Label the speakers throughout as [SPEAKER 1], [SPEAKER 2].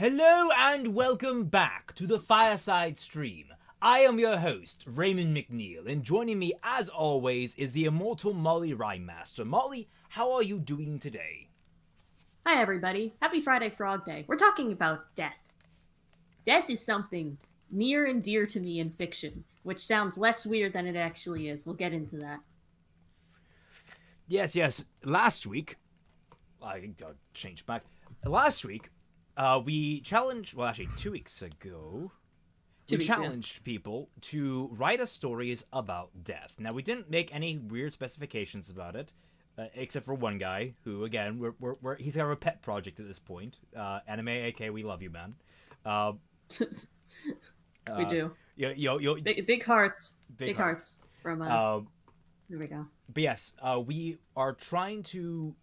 [SPEAKER 1] Hello and welcome back to the Fireside stream. I am your host, Raymond McNeil, and joining me as always is the immortal Mollie Rhymemaster. Mollie, how are you doing today?
[SPEAKER 2] Hi, everybody. Happy Friday Frog Day. We're talking about death. Death is something near and dear to me in fiction, which sounds less weird than it actually is. We'll get into that.
[SPEAKER 1] Yes. Last week, I changed back. Last week, we challenged, well, actually, 2 weeks ago, we challenged people to write us stories about death. Now, we didn't make any weird specifications about it, except for one guy who, again, he's got a pet project at this point. Anime, aka, we love you, man.
[SPEAKER 2] We do.
[SPEAKER 1] Yo,
[SPEAKER 2] big hearts. Big hearts. From, there we go.
[SPEAKER 1] But yes, we are trying to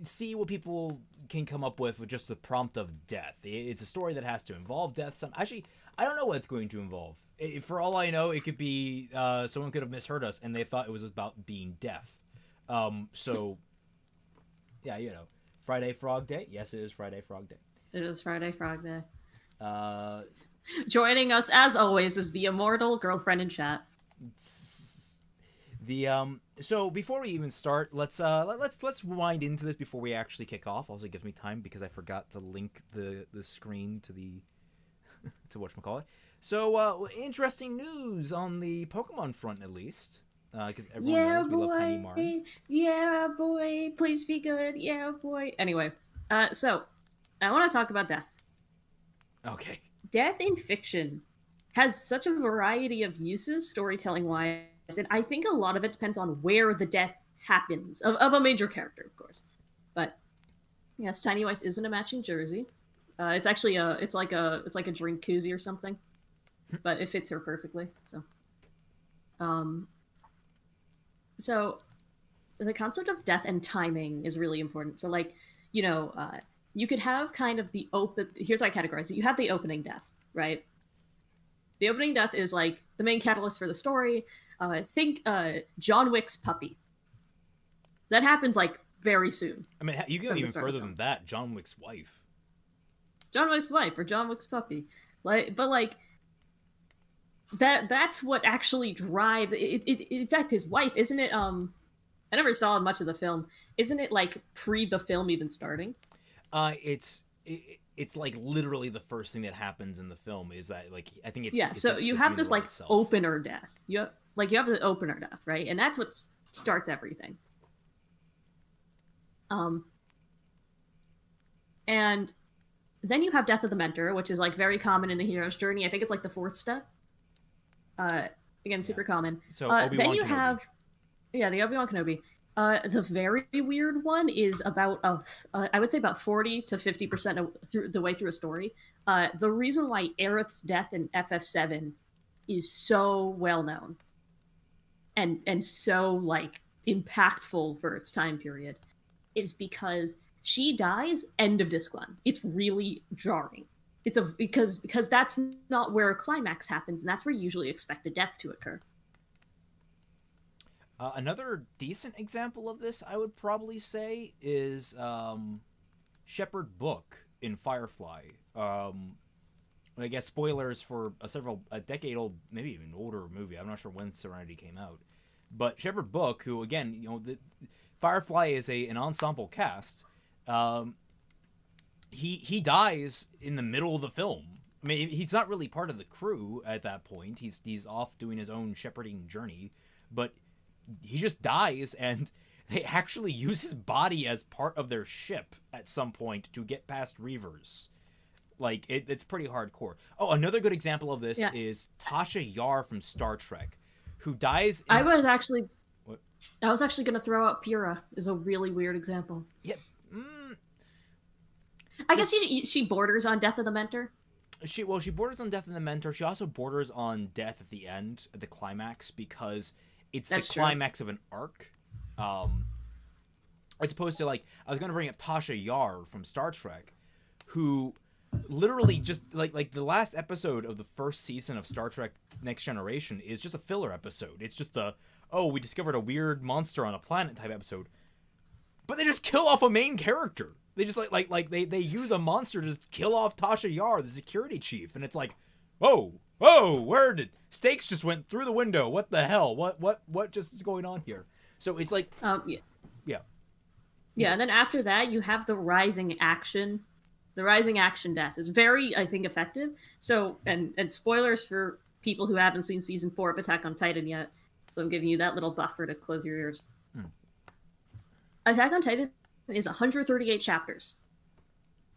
[SPEAKER 1] see what people can come up with just the prompt of death. It's a story that has to involve death. Actually, I don't know what it's going to involve. For all I know, it could be someone could have misheard us and they thought it was about being deaf. So, yeah, Friday Frog Day. Yes, it is Friday Frog Day.
[SPEAKER 2] It is Friday Frog Day. Joining us, as always, is the immortal girlfriend in chat.
[SPEAKER 1] So before we even start, let's rewind into this before we actually kick off. Also, it gives me time because I forgot to link the screen to the to whatchamacallit. So interesting news on the Pokemon front, at least, because everyone knows we love Tiny Marn.
[SPEAKER 2] Yeah, boy, please be good. Yeah, boy. Anyway, so I want to talk about death.
[SPEAKER 1] Okay.
[SPEAKER 2] Death in fiction has such a variety of uses, storytelling-wise, and I think a lot of it depends on where the death happens of a major character, of course. But yes, Tiny White isn't a matching jersey. It's actually it's like a drink koozie or something, but it fits her perfectly. So the concept of death and timing is really important. So like, you could have kind of the open. Here's how I categorize it. You have the opening death, right? The opening death is like the main catalyst for the story. Think John Wick's puppy. That happens like very soon.
[SPEAKER 1] I mean, you go even further than that. John Wick's wife.
[SPEAKER 2] John Wick's wife or John Wick's puppy. But that's what actually drives it. In fact, his wife, isn't it? I never saw much of the film. Isn't it like pre the film even starting?
[SPEAKER 1] It's like literally the first thing that happens in the film is that, like, I think it's
[SPEAKER 2] so you have this like
[SPEAKER 1] itself.
[SPEAKER 2] Opener death. You have the opener death, right? And that's what starts everything. And then you have death of the mentor, which is like very common in the hero's journey. I think it's like the 4th step. Again, super common.
[SPEAKER 1] So then you
[SPEAKER 2] have the Obi-Wan Kenobi. The very weird one is about I would say about 40 to 50% through the way through a story. The reason why Aerith's death in FF7 is so well known and so like impactful for its time period is because she dies end of disc 1. It's really jarring. Because that's not where a climax happens, and that's where you usually expect a death to occur.
[SPEAKER 1] Another decent example of this, I would probably say, is Shepherd Book in Firefly. I guess spoilers for a decade-old, maybe even older movie. I'm not sure when Serenity came out. But Shepherd Book, who, again, Firefly is an ensemble cast. He dies in the middle of the film. I mean, he's not really part of the crew at that point. He's off doing his own shepherding journey. But he just dies, and they actually use his body as part of their ship at some point to get past Reavers. Like, it's pretty hardcore. Oh, another good example of this is Tasha Yar from Star Trek, who dies in...
[SPEAKER 2] I was actually going to throw out Pura is a really weird example.
[SPEAKER 1] Yeah.
[SPEAKER 2] I guess she borders on Death of the Mentor.
[SPEAKER 1] She borders on Death of the Mentor. She also borders on death at the end, at the climax, because it's the climax of an arc. As opposed to, like, I was going to bring up Tasha Yar from Star Trek, who literally just, like the last episode of the first season of Star Trek Next Generation is just a filler episode. It's just we discovered a weird monster on a planet type episode. But they just kill off a main character. They just they use a monster to just kill off Tasha Yar, the security chief, and it's like, whoa, where did stakes just went through the window? What the hell? What just is going on here? So it's like,
[SPEAKER 2] Yeah.
[SPEAKER 1] yeah.
[SPEAKER 2] Yeah, and then after that, you have the rising action. The rising action death is very, I think, effective. So, and spoilers for people who haven't seen season 4 of Attack on Titan yet. So I'm giving you that little buffer to close your ears. Attack on Titan is 138 chapters.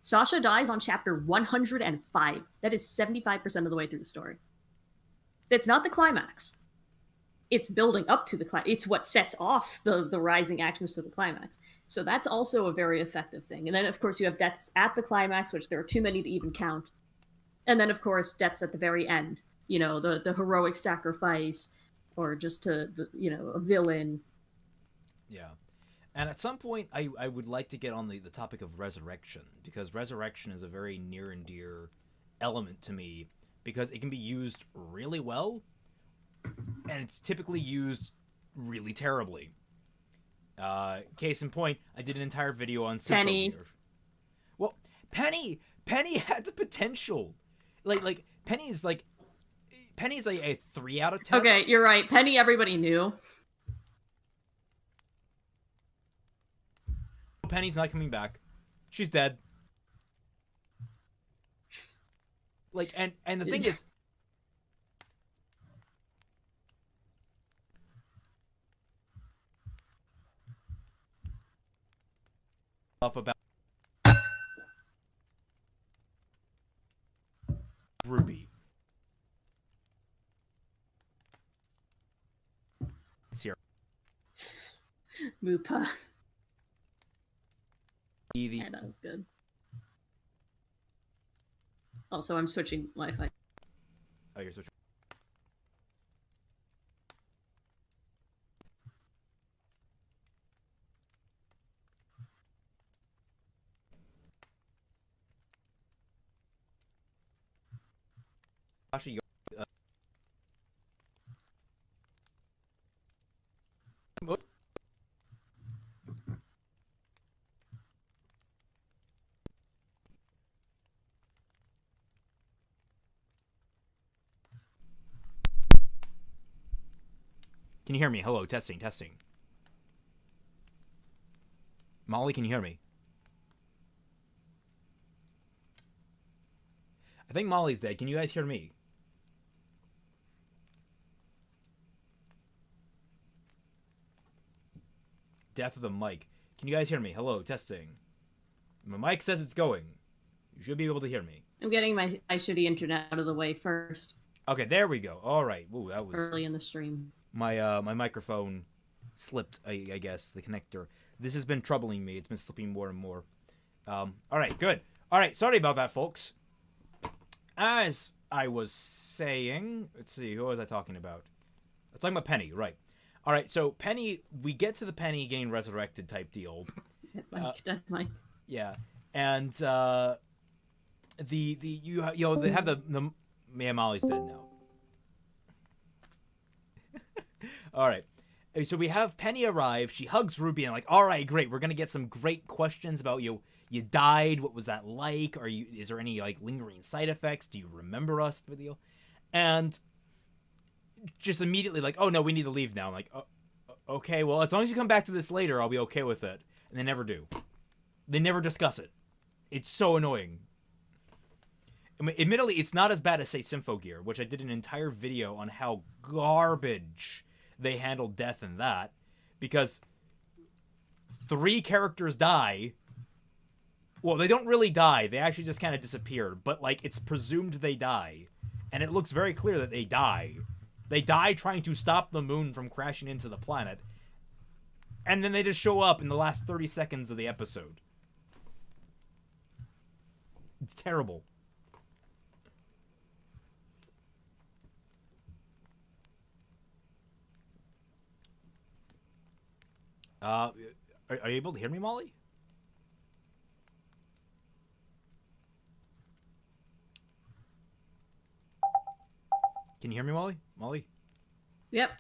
[SPEAKER 2] Sasha dies on chapter 105. That is 75% of the way through the story. That's not the climax. It's building up to the climax. It's what sets off the rising actions to the climax. So that's also a very effective thing. And then, of course, you have deaths at the climax, which there are too many to even count. And then, of course, deaths at the very end. You know, the heroic sacrifice, or just a villain.
[SPEAKER 1] Yeah. And at some point, I would like to get on the topic of resurrection, because resurrection is a very near and dear element to me, because it can be used really well, and it's typically used really terribly. Case in point, I did an entire video on
[SPEAKER 2] Penny.
[SPEAKER 1] Well, Penny had the potential. Like Penny's a 3 out of 10.
[SPEAKER 2] Okay, you're right. Penny, everybody knew.
[SPEAKER 1] Penny's not coming back. She's dead. Like, and the thing is, stuff about Ruby. It's here.
[SPEAKER 2] Moopa.
[SPEAKER 1] Yeah,
[SPEAKER 2] Yeah, that was good. Also, I'm switching Wi-Fi.
[SPEAKER 1] Oh, you're switching. Actually, can you hear me? Hello, testing. Molly, can you hear me? I think Molly's dead. Can you guys hear me? Death of the mic. Can you guys hear me? Hello, testing. My mic says it's going. You should be able to hear me.
[SPEAKER 2] I'm getting my shitty internet out of the way first.
[SPEAKER 1] Okay, there we go. All right. Ooh, that was
[SPEAKER 2] early in the stream.
[SPEAKER 1] My microphone slipped. I guess the connector. This has been troubling me. It's been slipping more and more. All right, good. All right, sorry about that, folks. As I was saying, let's see, who was I talking about? I was talking about Penny, right? All right, so Penny, we get to the Penny getting resurrected type deal.
[SPEAKER 2] Dead Mike.
[SPEAKER 1] Yeah, and they have the yeah, Molly's dead now. All right. So we have Penny arrive. She hugs Ruby and like, all right, great. We're gonna get some great questions about you. You died. What was that like? Is there any like lingering side effects? Do you remember us? Video, and just immediately like, oh no, we need to leave now. I'm like, oh, okay, well as long as you come back to this later, I'll be okay with it. And they never do. They never discuss it. It's so annoying. I mean, admittedly, it's not as bad as say Symphogear, which I did an entire video on how garbage they handled death in that, because 3 characters die. Well, they don't really die. They actually just kind of disappear. But, like, it's presumed they die. And it looks very clear that they die. They die trying to stop the moon from crashing into the planet. And then they just show up in the last 30 seconds of the episode. It's terrible. Are you able to hear me, Molly? Can you hear me, Molly? Molly?
[SPEAKER 2] Yep.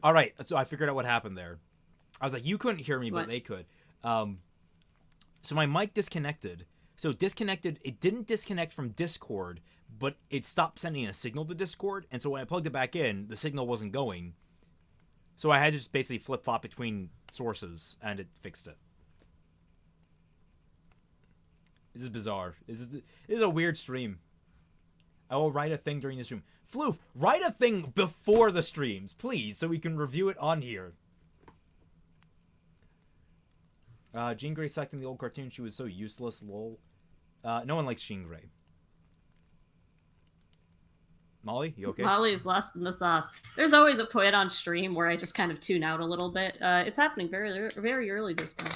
[SPEAKER 1] All right, so I figured out what happened there. I was like, you couldn't hear me, but
[SPEAKER 2] What?
[SPEAKER 1] they could. So my mic disconnected. So disconnected. It didn't disconnect from Discord, but it stopped sending a signal to Discord. And so when I plugged it back in, the signal wasn't going. So I had to just basically flip flop between sources, and it fixed it. This is bizarre. This is a weird stream. I will write a thing during the stream. Floof, write a thing before the streams, please, so we can review it on here. Jean Grey sucked in the old cartoon. She was so useless, lol. No one likes Jean Grey. Molly, you okay?
[SPEAKER 2] Molly is lost in the sauce. There's always a point on stream where I just kind of tune out a little bit. It's happening very, very early this time.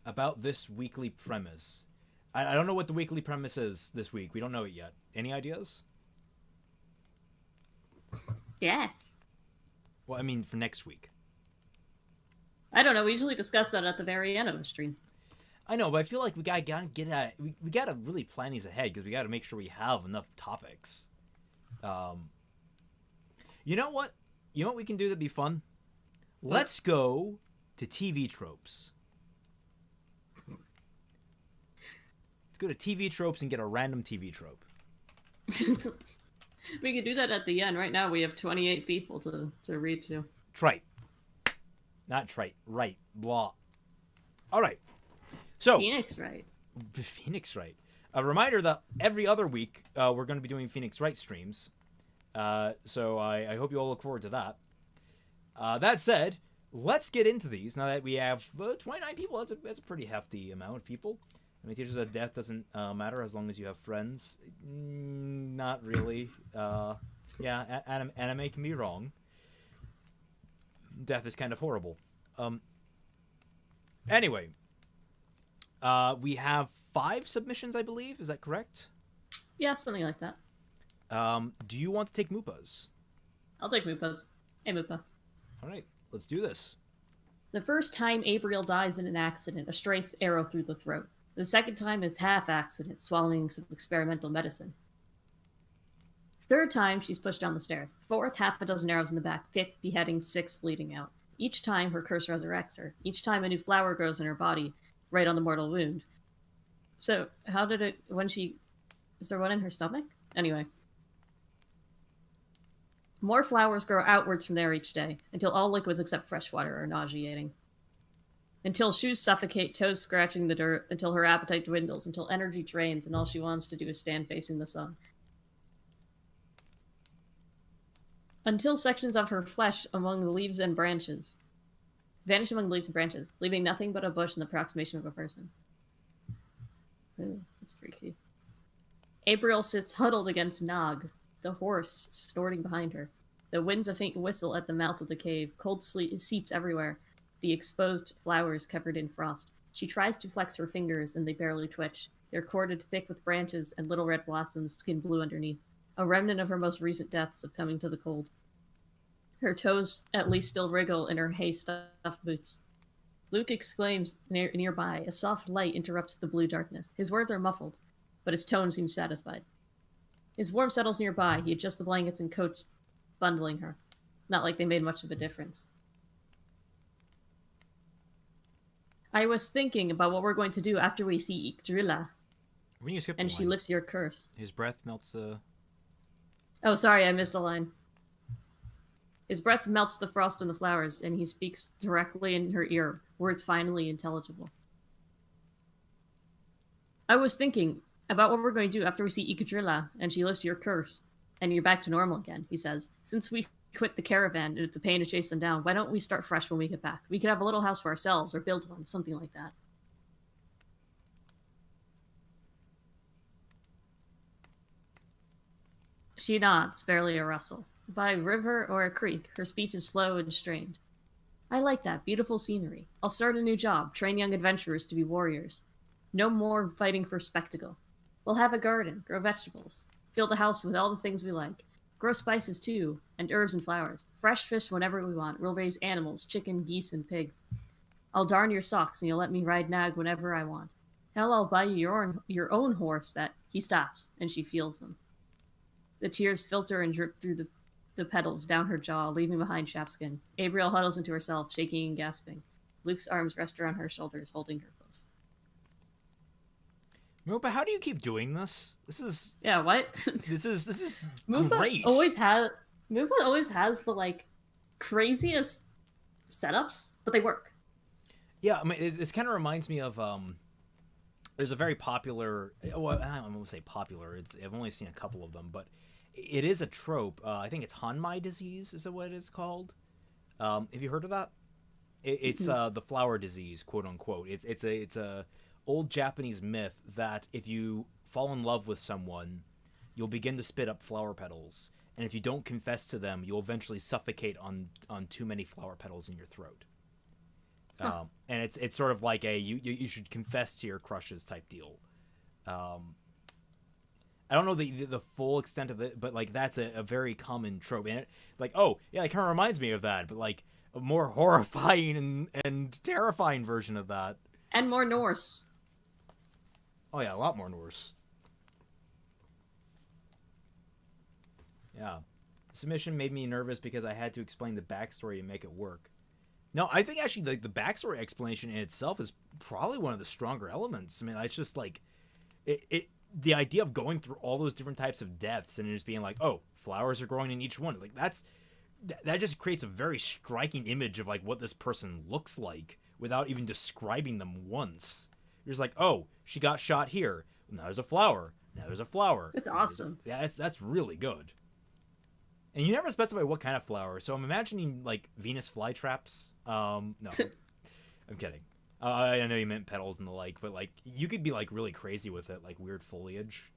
[SPEAKER 1] About this weekly premise. I don't know what the weekly premise is this week. We don't know it yet. Any ideas?
[SPEAKER 2] Death.
[SPEAKER 1] Well, I mean, for next week.
[SPEAKER 2] I don't know. We usually discuss that at the very end of the stream.
[SPEAKER 1] I know, but I feel like we gotta get at we gotta really plan these ahead because we gotta make sure we have enough topics. You know what? You know what we can do that'd be fun? Let's go to TV tropes. Let's go to TV tropes and get a random TV trope.
[SPEAKER 2] We could do that at the end. Right now we have 28 people to read to.
[SPEAKER 1] Trite. Not trite. Right. Blah. All right. So
[SPEAKER 2] Phoenix Wright.
[SPEAKER 1] Phoenix Wright. A reminder that every other week we're going to be doing Phoenix Wright streams. So I hope you all look forward to that. That said, let's get into these now that we have 29 people. That's a pretty hefty amount of people. I mean, teachers that death doesn't matter as long as you have friends. Not really. Yeah, anime can be wrong. Death is kind of horrible. Anyway, we have 5 submissions, I believe. Is that correct?
[SPEAKER 2] Yeah, something like that.
[SPEAKER 1] Do you want to take Mupa's?
[SPEAKER 2] I'll take Mupa's. Hey, Mupa.
[SPEAKER 1] All right, let's do this.
[SPEAKER 2] The first time Abriel dies in an accident, a stray arrow through the throat. The second time is half accident, swallowing some experimental medicine. Third time, she's pushed down the stairs. Fourth, half a dozen arrows in the back. Fifth, beheading. Sixth, bleeding out. Each time, her curse resurrects her. Each time, a new flower grows in her body, right on the mortal wound. So, how did it, is there one in her stomach? Anyway. More flowers grow outwards from there each day, until all liquids except fresh water are nauseating. Until shoes suffocate, toes scratching the dirt, until her appetite dwindles, until energy drains, and all she wants to do is stand facing the sun. Until sections of her flesh among the leaves and branches vanish among the leaves and branches, leaving nothing but a bush in the approximation of a person. Ooh, that's freaky. Abriel sits huddled against Nog, the horse snorting behind her. There winds a faint whistle at the mouth of the cave. Cold sleet seeps everywhere, the exposed flowers covered in frost. She tries to flex her fingers, and they barely twitch. They're corded thick with branches and little red blossoms, skin blue underneath. A remnant of her most recent deaths succumbing to the cold. Her toes at least still wriggle in her hay-stuffed boots. Luke exclaims nearby. A soft light interrupts the blue darkness. His words are muffled, but his tone seems satisfied. His warmth settles nearby. He adjusts the blankets and coats, bundling her. Not like they made much of a difference. I was thinking about what we're going to do after we see Yggdrasil.
[SPEAKER 1] When you skip
[SPEAKER 2] and
[SPEAKER 1] the
[SPEAKER 2] she
[SPEAKER 1] line,
[SPEAKER 2] lifts your curse.
[SPEAKER 1] his breath melts the...
[SPEAKER 2] Oh, sorry, I missed the line. His breath melts the frost on the flowers, and he speaks directly in her ear, words finally intelligible. I was thinking about what we're going to do after we see Yggdrasil, and she lifts your curse, and you're back to normal again, he says. Since we quit the caravan, and it's a pain to chase them down, why don't we start fresh when we get back? We could have a little house for ourselves, or build one, something like that. She nods, barely a rustle. By a river or a creek, her speech is slow and strained. I like that, beautiful scenery. I'll start a new job, train young adventurers to be warriors. No more fighting for spectacle. We'll have a garden, grow vegetables, fill the house with all the things we like. Grow spices too, and herbs and flowers. Fresh fish whenever we want. We'll raise animals, chicken, geese, and pigs. I'll darn your socks, and you'll let me ride Nag whenever I want. Hell, I'll buy you your own horse that... He stops, and she feels them. The tears filter and drip through the petals down her jaw, leaving behind chapped skin. Abriel huddles into herself, shaking and gasping. Luke's arms rest around her shoulders, holding her close.
[SPEAKER 1] Mupa, how do you keep doing this?
[SPEAKER 2] Yeah, what?
[SPEAKER 1] This is
[SPEAKER 2] Mupa
[SPEAKER 1] great.
[SPEAKER 2] Mupa always has the like craziest setups, but they work.
[SPEAKER 1] Yeah, I mean, this kind of reminds me of there's a very popular. Well, I'm gonna say popular. I've only seen a couple of them, but it is a trope. I think it's Hanmai disease is what it is called. Have you heard of that? It's the flower disease, quote unquote. It's a old Japanese myth that if you fall in love with someone, you'll begin to spit up flower petals, and if you don't confess to them, you'll eventually suffocate on too many flower petals in your throat.
[SPEAKER 2] Huh.
[SPEAKER 1] And it's sort of like a you should confess to your crushes type deal. I don't know the full extent of it, but like that's a very common trope. And it, like, oh yeah, it kind of reminds me of that, but like a more horrifying and terrifying version of that.
[SPEAKER 2] And more Norse.
[SPEAKER 1] Oh yeah, a lot more Norse. Yeah. Submission made me nervous because I had to explain the backstory to make it work. No, I think actually like the backstory explanation in itself is probably one of the stronger elements. I mean, it's just like it the idea of going through all those different types of deaths and just being like, oh, flowers are growing in each one. Like that just creates a very striking image of like what this person looks like without even describing them once. You're just like, oh, she got shot here. Now there's a flower. Now there's a flower.
[SPEAKER 2] It's awesome.
[SPEAKER 1] Yeah, that's really good. And you never specify what kind of flower, so I'm imagining like Venus flytraps. No, I'm kidding. I know you meant petals and the like, but like you could be like really crazy with it, like weird foliage.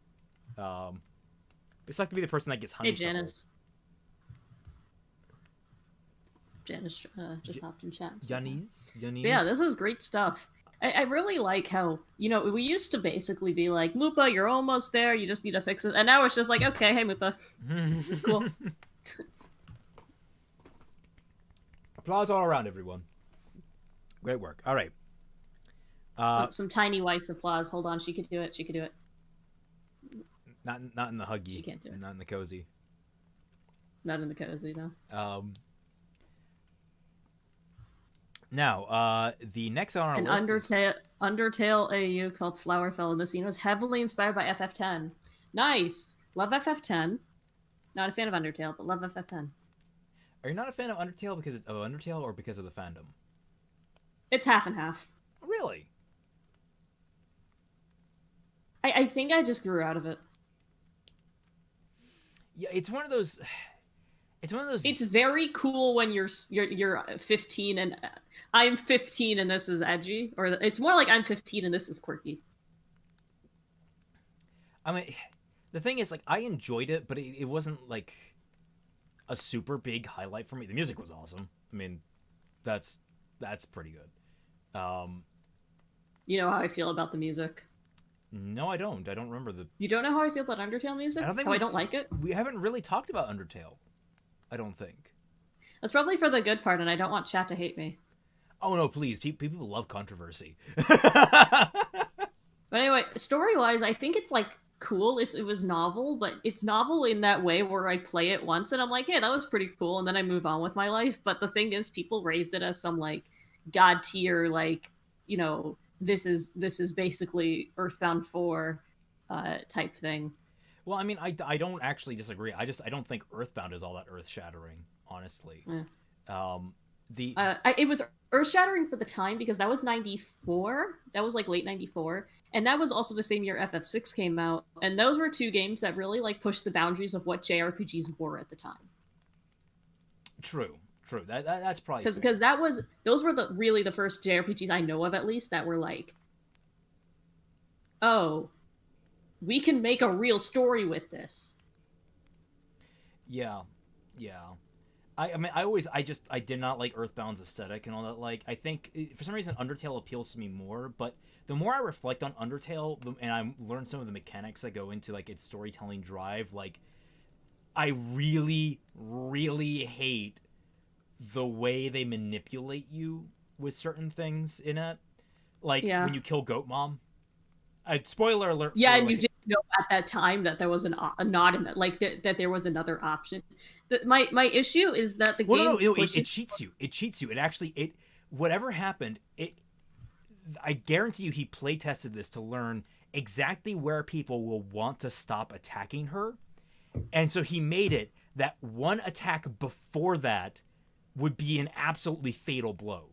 [SPEAKER 1] It's like to be the person that gets honeysuckle.
[SPEAKER 2] Hey, Janice. Janice just hopped in chat.
[SPEAKER 1] Janice.
[SPEAKER 2] Yeah, this is great stuff. I really like how, you know, we used to basically be like, Mupa, you're almost there, you just need to fix it. And now it's just like, okay, hey, Mupa. Cool.
[SPEAKER 1] Applause all around, everyone. Great work. All right.
[SPEAKER 2] Some tiny Weiss applause. Hold on, she could do it. She could do it.
[SPEAKER 1] Not in the huggy.
[SPEAKER 2] She can't do it.
[SPEAKER 1] Not in the cozy.
[SPEAKER 2] Not in the cozy, no.
[SPEAKER 1] Now, the next on our list
[SPEAKER 2] Undertale AU called Flowerfell in the scene was heavily inspired by FF10. Nice! Love FF10. Not a fan of Undertale, but love FF10.
[SPEAKER 1] Are you not a fan of Undertale because of Undertale or because of the fandom?
[SPEAKER 2] It's half and half.
[SPEAKER 1] Really?
[SPEAKER 2] I think I just grew out of it.
[SPEAKER 1] Yeah, it's one of those.
[SPEAKER 2] It's very cool when you're 15 and I'm 15 and this is edgy, or it's more like I'm 15 and this is quirky.
[SPEAKER 1] I mean, the thing is, like, I enjoyed it, but it wasn't like a super big highlight for me. The music was awesome. I mean, that's pretty good.
[SPEAKER 2] You know how I feel about the music.
[SPEAKER 1] No, I don't. I don't remember the.
[SPEAKER 2] You don't know how I feel about Undertale music? I don't like it?
[SPEAKER 1] We haven't really talked about Undertale. I don't think.
[SPEAKER 2] That's probably for the good part, and I don't want chat to hate me.
[SPEAKER 1] Oh no, please. People love controversy.
[SPEAKER 2] But anyway, story-wise, I think it's like cool. It was novel, but it's novel in that way where I play it once and I'm like, hey, that was pretty cool, and then I move on with my life. But the thing is, people raised it as some like god tier, like, you know, this is basically Earthbound 4 type thing.
[SPEAKER 1] Well, I mean, I don't actually disagree. I don't think Earthbound is all that earth-shattering, honestly.
[SPEAKER 2] Yeah.
[SPEAKER 1] It
[SPEAKER 2] it was earth-shattering for the time because that was 94. That was like late 94. And that was also the same year FF6 came out. And those were two games that really like pushed the boundaries of what JRPGs were at the time.
[SPEAKER 1] True. That's probably
[SPEAKER 2] because those were really the first JRPGs I know of, at least, that were like, oh, we can make a real story with this.
[SPEAKER 1] Yeah. I mean, I did not like Earthbound's aesthetic and all that. Like, I think for some reason Undertale appeals to me more, but the more I reflect on Undertale and I learn some of the mechanics that go into like its storytelling drive, like, I really, really hate the way they manipulate you with certain things in it. Like, when you kill Goat Mom. Spoiler alert.
[SPEAKER 2] Yeah, and you didn't know at that time that there was a nod in that, like that there was another option. My issue is that the game.
[SPEAKER 1] No, it cheats you. It cheats you. It actually whatever happened, I guarantee you he play tested this to learn exactly where people will want to stop attacking her. And so he made it that one attack before that would be an absolutely fatal blow.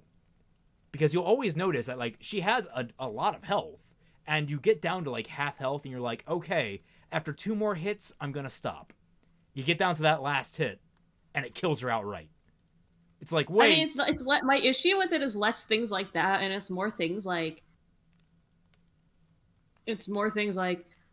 [SPEAKER 1] Because you'll always notice that, like, she has a lot of health, and you get down to, like, half health, and you're like, okay, after 2 more hits, I'm gonna stop. You get down to that last hit, and it kills her outright. It's like, wait.
[SPEAKER 2] I mean, my issue with it is less things like that, and it's more things like,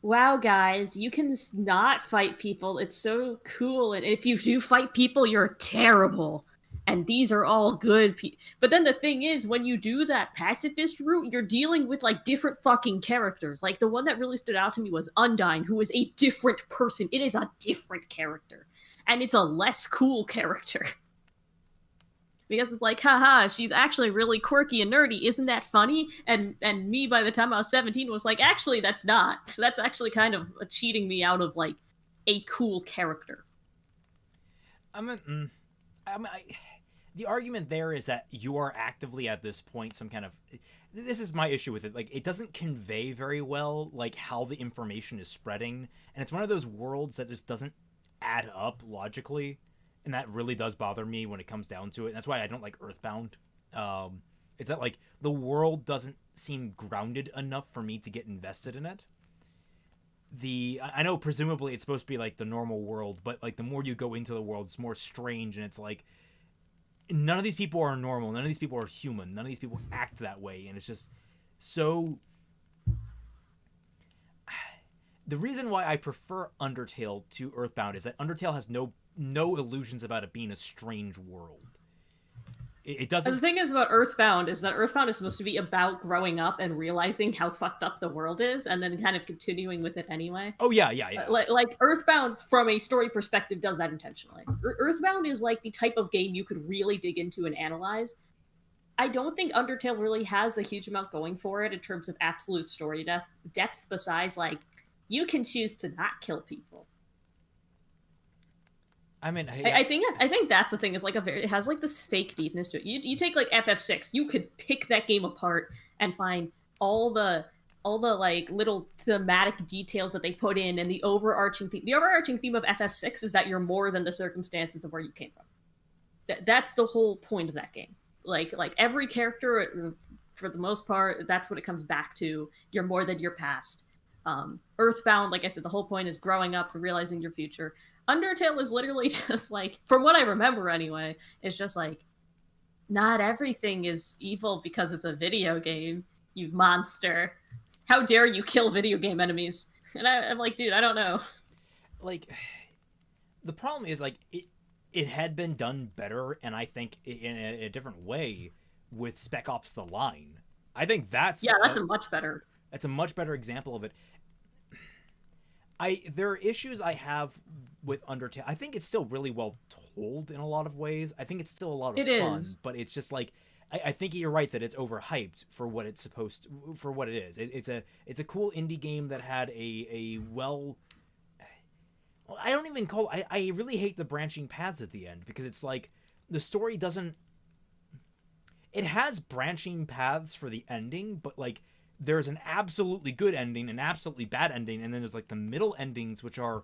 [SPEAKER 2] wow, guys, you can not fight people. It's so cool, and if you do fight people, you're terrible. And these are all good people. But then the thing is, when you do that pacifist route, you're dealing with, like, different fucking characters. Like, the one that really stood out to me was Undyne, who is a different person. It is a different character. And it's a less cool character. Because it's like, haha, she's actually really quirky and nerdy. Isn't that funny? And me, by the time I was 17, was like, actually, that's not. That's actually kind of cheating me out of, like, a cool character.
[SPEAKER 1] The argument there is that you are actively at this point some kind of... This is my issue with it. Like, it doesn't convey very well, like, how the information is spreading. And it's one of those worlds that just doesn't add up logically. And that really does bother me when it comes down to it. And that's why I don't like Earthbound. It's that, like, the world doesn't seem grounded enough for me to get invested in it. I know presumably it's supposed to be, like, the normal world, but, like, the more you go into the world, it's more strange, and it's like, none of these people are normal. None of these people are human. None of these people act that way. And it's just so... The reason why I prefer Undertale to Earthbound is that Undertale has no illusions about it being a strange world. It doesn't...
[SPEAKER 2] And the thing is about Earthbound is that Earthbound is supposed to be about growing up and realizing how fucked up the world is, and then kind of continuing with it anyway.
[SPEAKER 1] Oh, yeah.
[SPEAKER 2] Like Earthbound, from a story perspective, does that intentionally. Earthbound is like the type of game you could really dig into and analyze. I don't think Undertale really has a huge amount going for it in terms of absolute story depth besides, like, you can choose to not kill people.
[SPEAKER 1] I mean,
[SPEAKER 2] I think that's the thing. Is like it has like this fake deepness to it. You take like FF6, you could pick that game apart and find all the like little thematic details that they put in, and the overarching theme. The overarching theme of FF6 is that you're more than the circumstances of where you came from. That's the whole point of that game. Like every character, for the most part, that's what it comes back to. You're more than your past. Earthbound, like I said, the whole point is growing up and realizing your future. Undertale is literally just like, from what I remember anyway, it's just like, not everything is evil because it's a video game, you monster. How dare you kill video game enemies? And I'm like, dude, I don't know.
[SPEAKER 1] Like, the problem is, like, it had been done better, and I think in a different way with Spec Ops: The Line. I think that's
[SPEAKER 2] a much better.
[SPEAKER 1] That's a much better example of it. There are issues I have with Undertale. I think it's still really well told in a lot of ways. I think it's still a lot of fun, but it's just like, I think you're right that it's overhyped for what it's for what it is. It's a cool indie game that had a well, I don't even call. I really hate the branching paths at the end, because it's like the story doesn't. It has branching paths for the ending, but like, there's an absolutely good ending, an absolutely bad ending, and then there's like the middle endings, which are...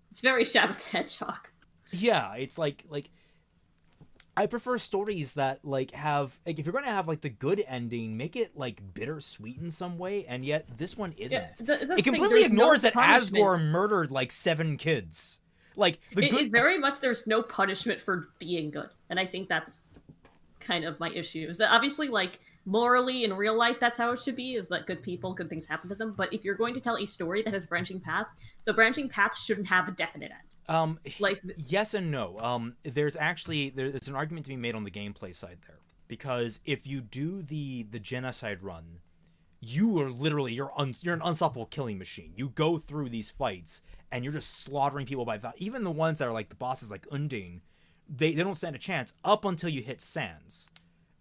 [SPEAKER 2] It's very Shadow the Hedgehog.
[SPEAKER 1] Yeah, it's like I prefer stories that like have, like, if you're going to have like the good ending, make it like bittersweet in some way, and yet this one isn't.
[SPEAKER 2] Yeah,
[SPEAKER 1] it completely ignores that Asgore murdered like 7 kids. Like,
[SPEAKER 2] it very much, there's no punishment for being good, and I think that's kind of my issue. Is that obviously, like, morally in real life, that's how it should be, is that good people, good things happen to them. But if you're going to tell a story that has branching paths, the branching paths shouldn't have a definite end.
[SPEAKER 1] Like, yes and no. There's an argument to be made on the gameplay side there, because if you do the genocide run, you are literally you're an unstoppable killing machine. You go through these fights and you're just slaughtering people by that. Even the ones that are like the bosses, like Undine, they don't stand a chance up until you hit Sans.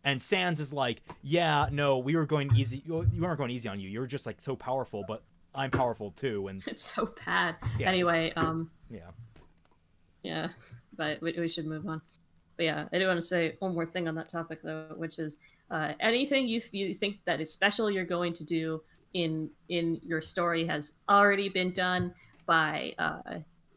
[SPEAKER 1] And Sans is like, yeah, no, we were going easy. You weren't going easy on you. You were just like so powerful, but I'm powerful too. And
[SPEAKER 2] it's so bad.
[SPEAKER 1] Yeah,
[SPEAKER 2] anyway,
[SPEAKER 1] yeah,
[SPEAKER 2] yeah, but we should move on. But yeah, I do want to say one more thing on that topic though, which is anything you think that is special you're going to do in your story has already been done by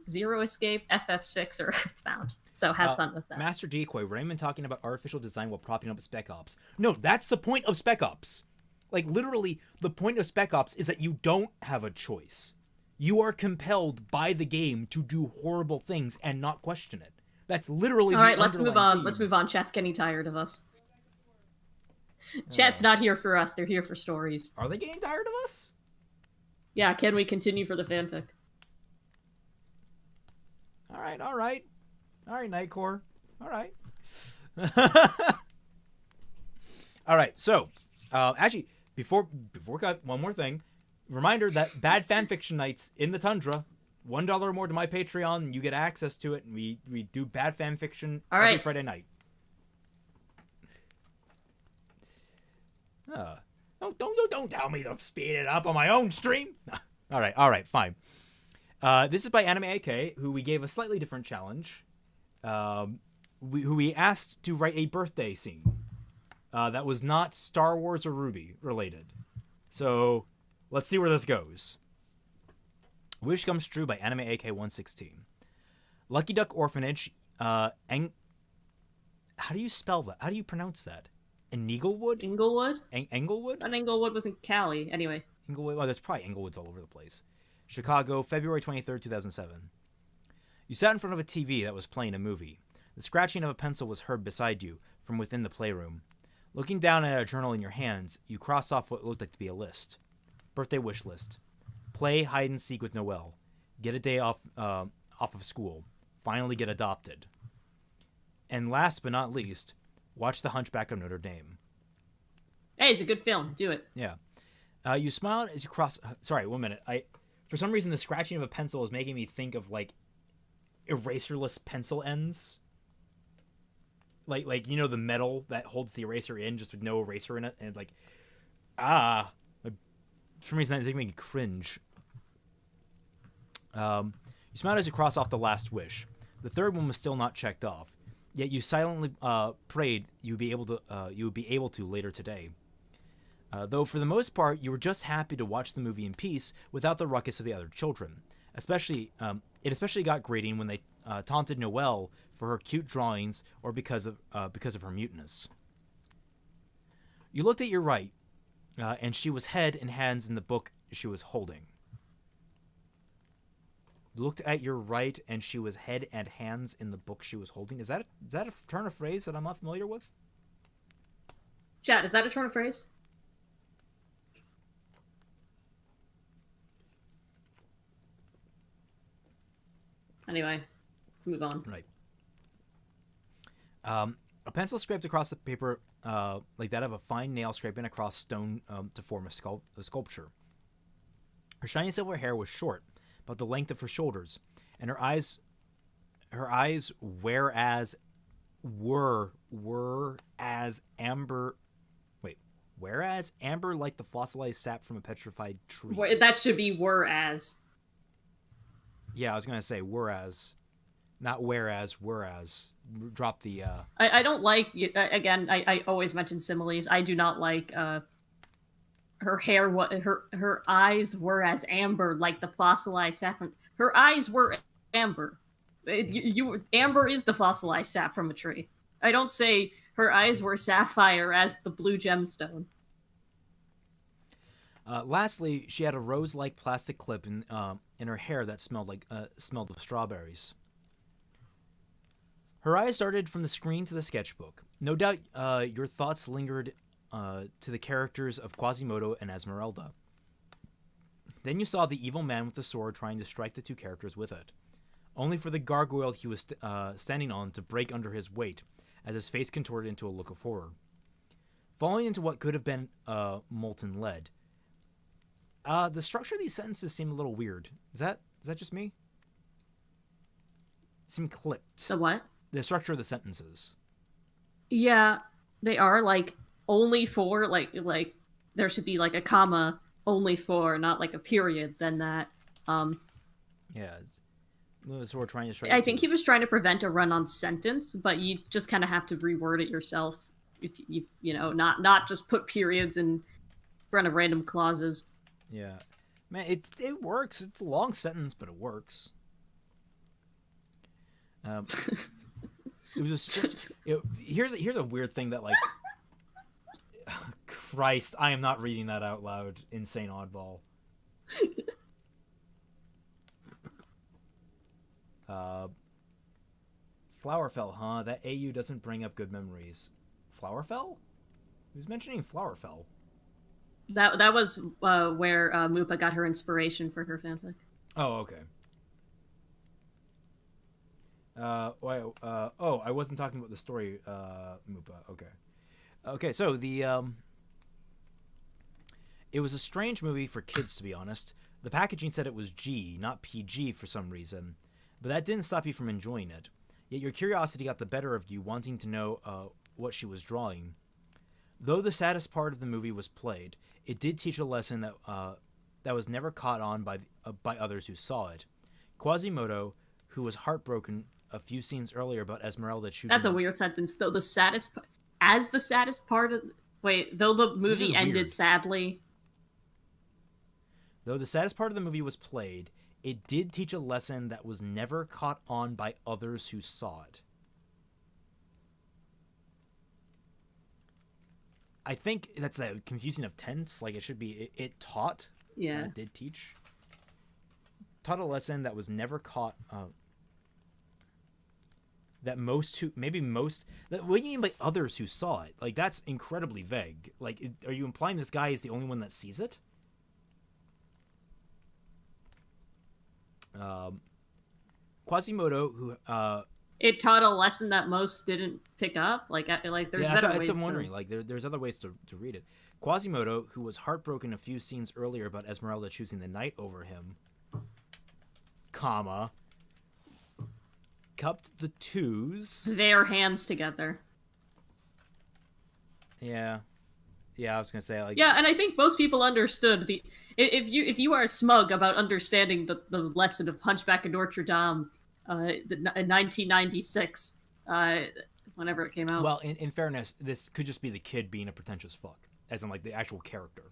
[SPEAKER 2] Zero Escape, FF6, or Earthbound. So have
[SPEAKER 1] Uh,
[SPEAKER 2] fun with that.
[SPEAKER 1] Master Decoy, Raymond talking about artificial design while propping up Spec Ops. No, that's the point of Spec Ops. Like, literally, the point of Spec Ops is that you don't have a choice. You are compelled by the game to do horrible things and not question it. That's literally
[SPEAKER 2] All
[SPEAKER 1] the
[SPEAKER 2] right, let's move
[SPEAKER 1] underlying
[SPEAKER 2] on. Let's
[SPEAKER 1] theme.
[SPEAKER 2] move on. Chat's getting tired of us. Chat's
[SPEAKER 1] Uh,
[SPEAKER 2] not here for us. They're here for stories.
[SPEAKER 1] are they getting tired of us?
[SPEAKER 2] Yeah, can we continue for the fanfic?
[SPEAKER 1] All right, all right. All right, Nightcore. All right. All right, so, actually, before we got one more thing, reminder that Bad Fanfiction Nights in the Tundra, $1 or more to my Patreon, you get access to it, and we do Bad Fanfiction
[SPEAKER 2] All
[SPEAKER 1] every
[SPEAKER 2] right.
[SPEAKER 1] Friday night. Don't tell me to speed it up on my own stream. All right, fine. This is by Anime AK, who we gave a slightly different challenge. Who we asked to write a birthday scene that was not Star Wars or Ruby related. So let's see where this goes. Wish Comes True by Anime AK 116. Lucky Duck Orphanage. How do you spell that? How do you pronounce that? Englewood?
[SPEAKER 2] Inglewood?
[SPEAKER 1] Englewood?
[SPEAKER 2] Not Inglewood was in Cali. Anyway.
[SPEAKER 1] Inglewood. Oh, there's probably Englewoods all over the place. Chicago, February 23rd, 2007. You sat in front of a TV that was playing a movie. The scratching of a pencil was heard beside you from within the playroom. Looking down at a journal in your hands, you crossed off what looked like to be a list. Birthday wish list. Play hide and seek with Noelle. Get a day off of school. Finally get adopted. And last but not least, watch The Hunchback of Notre Dame.
[SPEAKER 2] Hey, it's a good film. Do it.
[SPEAKER 1] Yeah. You smiled as you cross. Sorry, 1 minute. For some reason, the scratching of a pencil is making me think of like eraserless pencil ends. Like the metal that holds the eraser in, just with no eraser in it, and like, for some reason that's making me cringe. You smiled as you cross off the last wish. The third one was still not checked off. Yet you silently prayed you would be able to later today. Though for the most part, you were just happy to watch the movie in peace without the ruckus of the other children. It especially got grating when they taunted Noelle for her cute drawings or because of her muteness. You looked at your right, and she was head and hands in the book she was holding. Looked at your right, and she was head and hands in the book she was holding. Is that a turn of phrase that I'm not familiar with?
[SPEAKER 2] Chat, is that a turn of phrase? Anyway, let's move on.
[SPEAKER 1] Right. A pencil scraped across the paper like that of a fine nail scraping across stone to form a sculpture. Her shiny silver hair was short, about the length of her shoulders, and her eyes were as amber. Wait, whereas amber like the fossilized sap from a petrified tree.
[SPEAKER 2] That should be whereas.
[SPEAKER 1] Yeah, I was gonna say whereas, not whereas. Drop the.
[SPEAKER 2] I don't like, again, I always mention similes. I do not like her hair, her eyes were as amber like the fossilized saffron. Her eyes were amber. Amber is the fossilized sap from a tree. I don't say her eyes were sapphire as the blue gemstone.
[SPEAKER 1] Lastly, she had a rose-like plastic clip in her hair that smelled of strawberries. Her eyes darted from the screen to the sketchbook. No doubt your thoughts lingered to the characters of Quasimodo and Esmeralda. Then you saw the evil man with the sword trying to strike the two characters with it, only for the gargoyle he was standing on to break under his weight as his face contorted into a look of horror. Falling into what could have been molten lead. The structure of these sentences seem a little weird. Is that just me? It seemed clipped.
[SPEAKER 2] The what?
[SPEAKER 1] The structure of the sentences.
[SPEAKER 2] Yeah, they are like only for like there should be like a comma only for, not like a period, then that.
[SPEAKER 1] Yeah. So we're trying to strike.
[SPEAKER 2] I think he was trying to prevent a run-on sentence, but you just kind of have to reword it yourself. If you know, not just put periods in front of random clauses.
[SPEAKER 1] Yeah, man, it works. It's a long sentence, but it works. It was just here's a weird thing that like, Christ, I am not reading that out loud. Insane oddball. Flowerfell, huh? That AU doesn't bring up good memories. Flowerfell? Who's mentioning Flowerfell?
[SPEAKER 2] That was where Mupa got her inspiration for her fanfic.
[SPEAKER 1] Oh, okay. I wasn't talking about the story, Mupa. Okay. Okay, so it was a strange movie for kids, to be honest. The packaging said it was G, not PG for some reason, but that didn't stop you from enjoying it. Yet your curiosity got the better of you wanting to know what she was drawing. Though the saddest part of the movie was played, it did teach a lesson that was never caught on by others who saw it. Quasimodo, who was heartbroken a few scenes earlier about Esmeralda choosing...
[SPEAKER 2] That's a weird sentence, though. The saddest part of... Wait, though the movie ended sadly...
[SPEAKER 1] Though the saddest part of the movie was played, it did teach a lesson that was never caught on by others who saw it. I think that's a confusing of tense. Like, it should be, it taught.
[SPEAKER 2] Yeah.
[SPEAKER 1] It did teach. Taught a lesson that was never caught. That most who, maybe most, what do you mean by others who saw it? Like, that's incredibly vague. Like, are you implying this guy is the only one that sees it? Quasimodo, who
[SPEAKER 2] it taught a lesson that most didn't pick up. Like there's better ways.
[SPEAKER 1] I'm wondering. Like there's other ways to read it. Quasimodo, who was heartbroken a few scenes earlier about Esmeralda choosing the knight over him, comma, cupped the twos.
[SPEAKER 2] Their hands together.
[SPEAKER 1] Yeah. Yeah, I was gonna say like.
[SPEAKER 2] Yeah, and I think most people understood the. If you are smug about understanding the lesson of Hunchback of Notre Dame, in 1996, whenever it came out.
[SPEAKER 1] Well, in fairness, this could just be the kid being a pretentious fuck, as in like the actual character.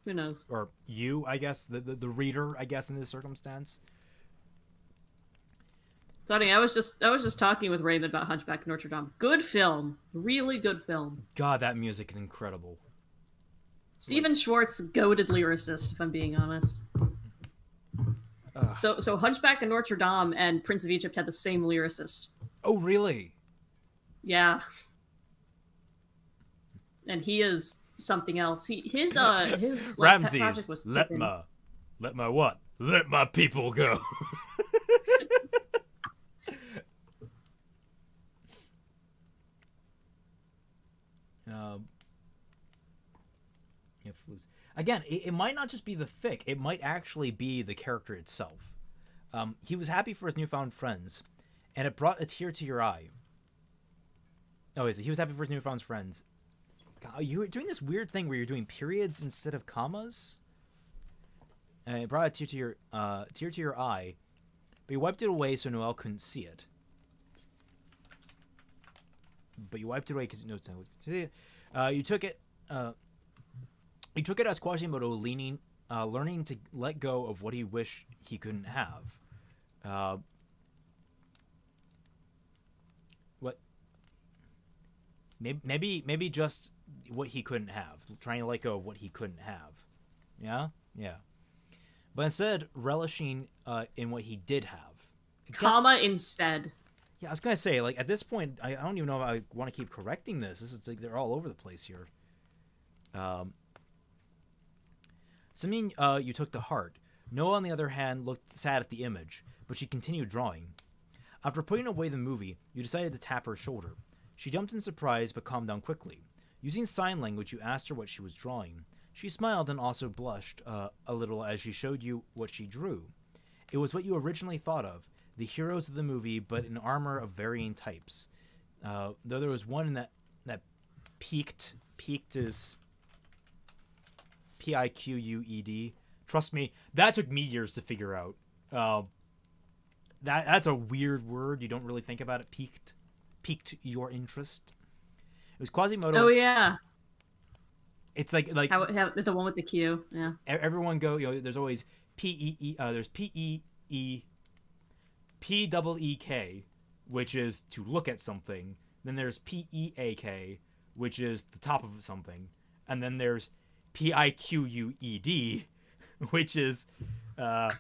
[SPEAKER 2] Who knows?
[SPEAKER 1] Or you, I guess, the reader, I guess, in this circumstance.
[SPEAKER 2] Funny, I was just talking with Raymond about Hunchback of Notre Dame. Good film, really good film.
[SPEAKER 1] God, that music is incredible.
[SPEAKER 2] Stephen Schwartz, goated lyricist, if I'm being honest. So Hunchback of Notre Dame and Prince of Egypt had the same lyricist.
[SPEAKER 1] Oh, really?
[SPEAKER 2] Yeah. And he is something else. His like,
[SPEAKER 1] Ramses,
[SPEAKER 2] pet project was
[SPEAKER 1] let my what? Let my people go. Again, it might not just be the fic. It might actually be the character itself. He was happy for his newfound friends, and it brought a tear to your eye. Oh, is it? He was happy for his newfound friends. God, you were doing this weird thing where you're doing periods instead of commas. And it brought a tear to your eye, but you wiped it away so Noelle couldn't see it. But you wiped it away because no one could see it. You took it. He took it as Quasimodo learning to let go of what he wished he couldn't have. What? Maybe just what he couldn't have. Trying to let go of what he couldn't have. Yeah? Yeah. But instead, relishing in what he did have.
[SPEAKER 2] Comma instead.
[SPEAKER 1] Yeah, I was going to say, like, at this point, I don't even know if I want to keep correcting this. This is like, they're all over the place here. Something you took to heart. Noah, on the other hand, looked sad at the image, but she continued drawing. After putting away the movie, you decided to tap her shoulder. She jumped in surprise, but calmed down quickly. Using sign language, you asked her what she was drawing. She smiled and also blushed a little as she showed you what she drew. It was what you originally thought of, the heroes of the movie, but in armor of varying types. Though there was one that peaked is Piqued. Trust me, that took me years to figure out. that's a weird word. You don't really think about it. Piqued your interest. It was Quasimodo.
[SPEAKER 2] Oh yeah,
[SPEAKER 1] It's like
[SPEAKER 2] how the one with the Q. Yeah.
[SPEAKER 1] everyone go. There's always there's P-E-E-K, which is to look at something. Then there's P-E-A-K, which is the top of something, and then there's P-I-Q-U-E-D, which is, like,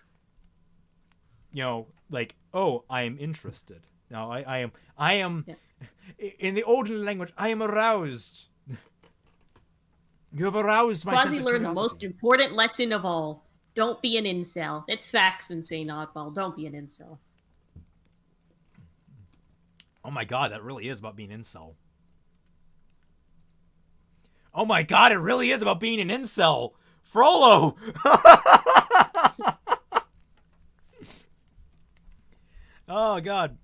[SPEAKER 1] oh, I am interested. Now I am,
[SPEAKER 2] Yeah.
[SPEAKER 1] in the olden language, I am aroused. You have aroused my sense
[SPEAKER 2] Quasi
[SPEAKER 1] of
[SPEAKER 2] learned the
[SPEAKER 1] curiosity.
[SPEAKER 2] most important lesson of all. Don't be an incel. It's facts, insane oddball. Don't be an incel.
[SPEAKER 1] Oh my god, that really is about being incel. Oh my god, it really is about being an incel. Frollo! Oh god.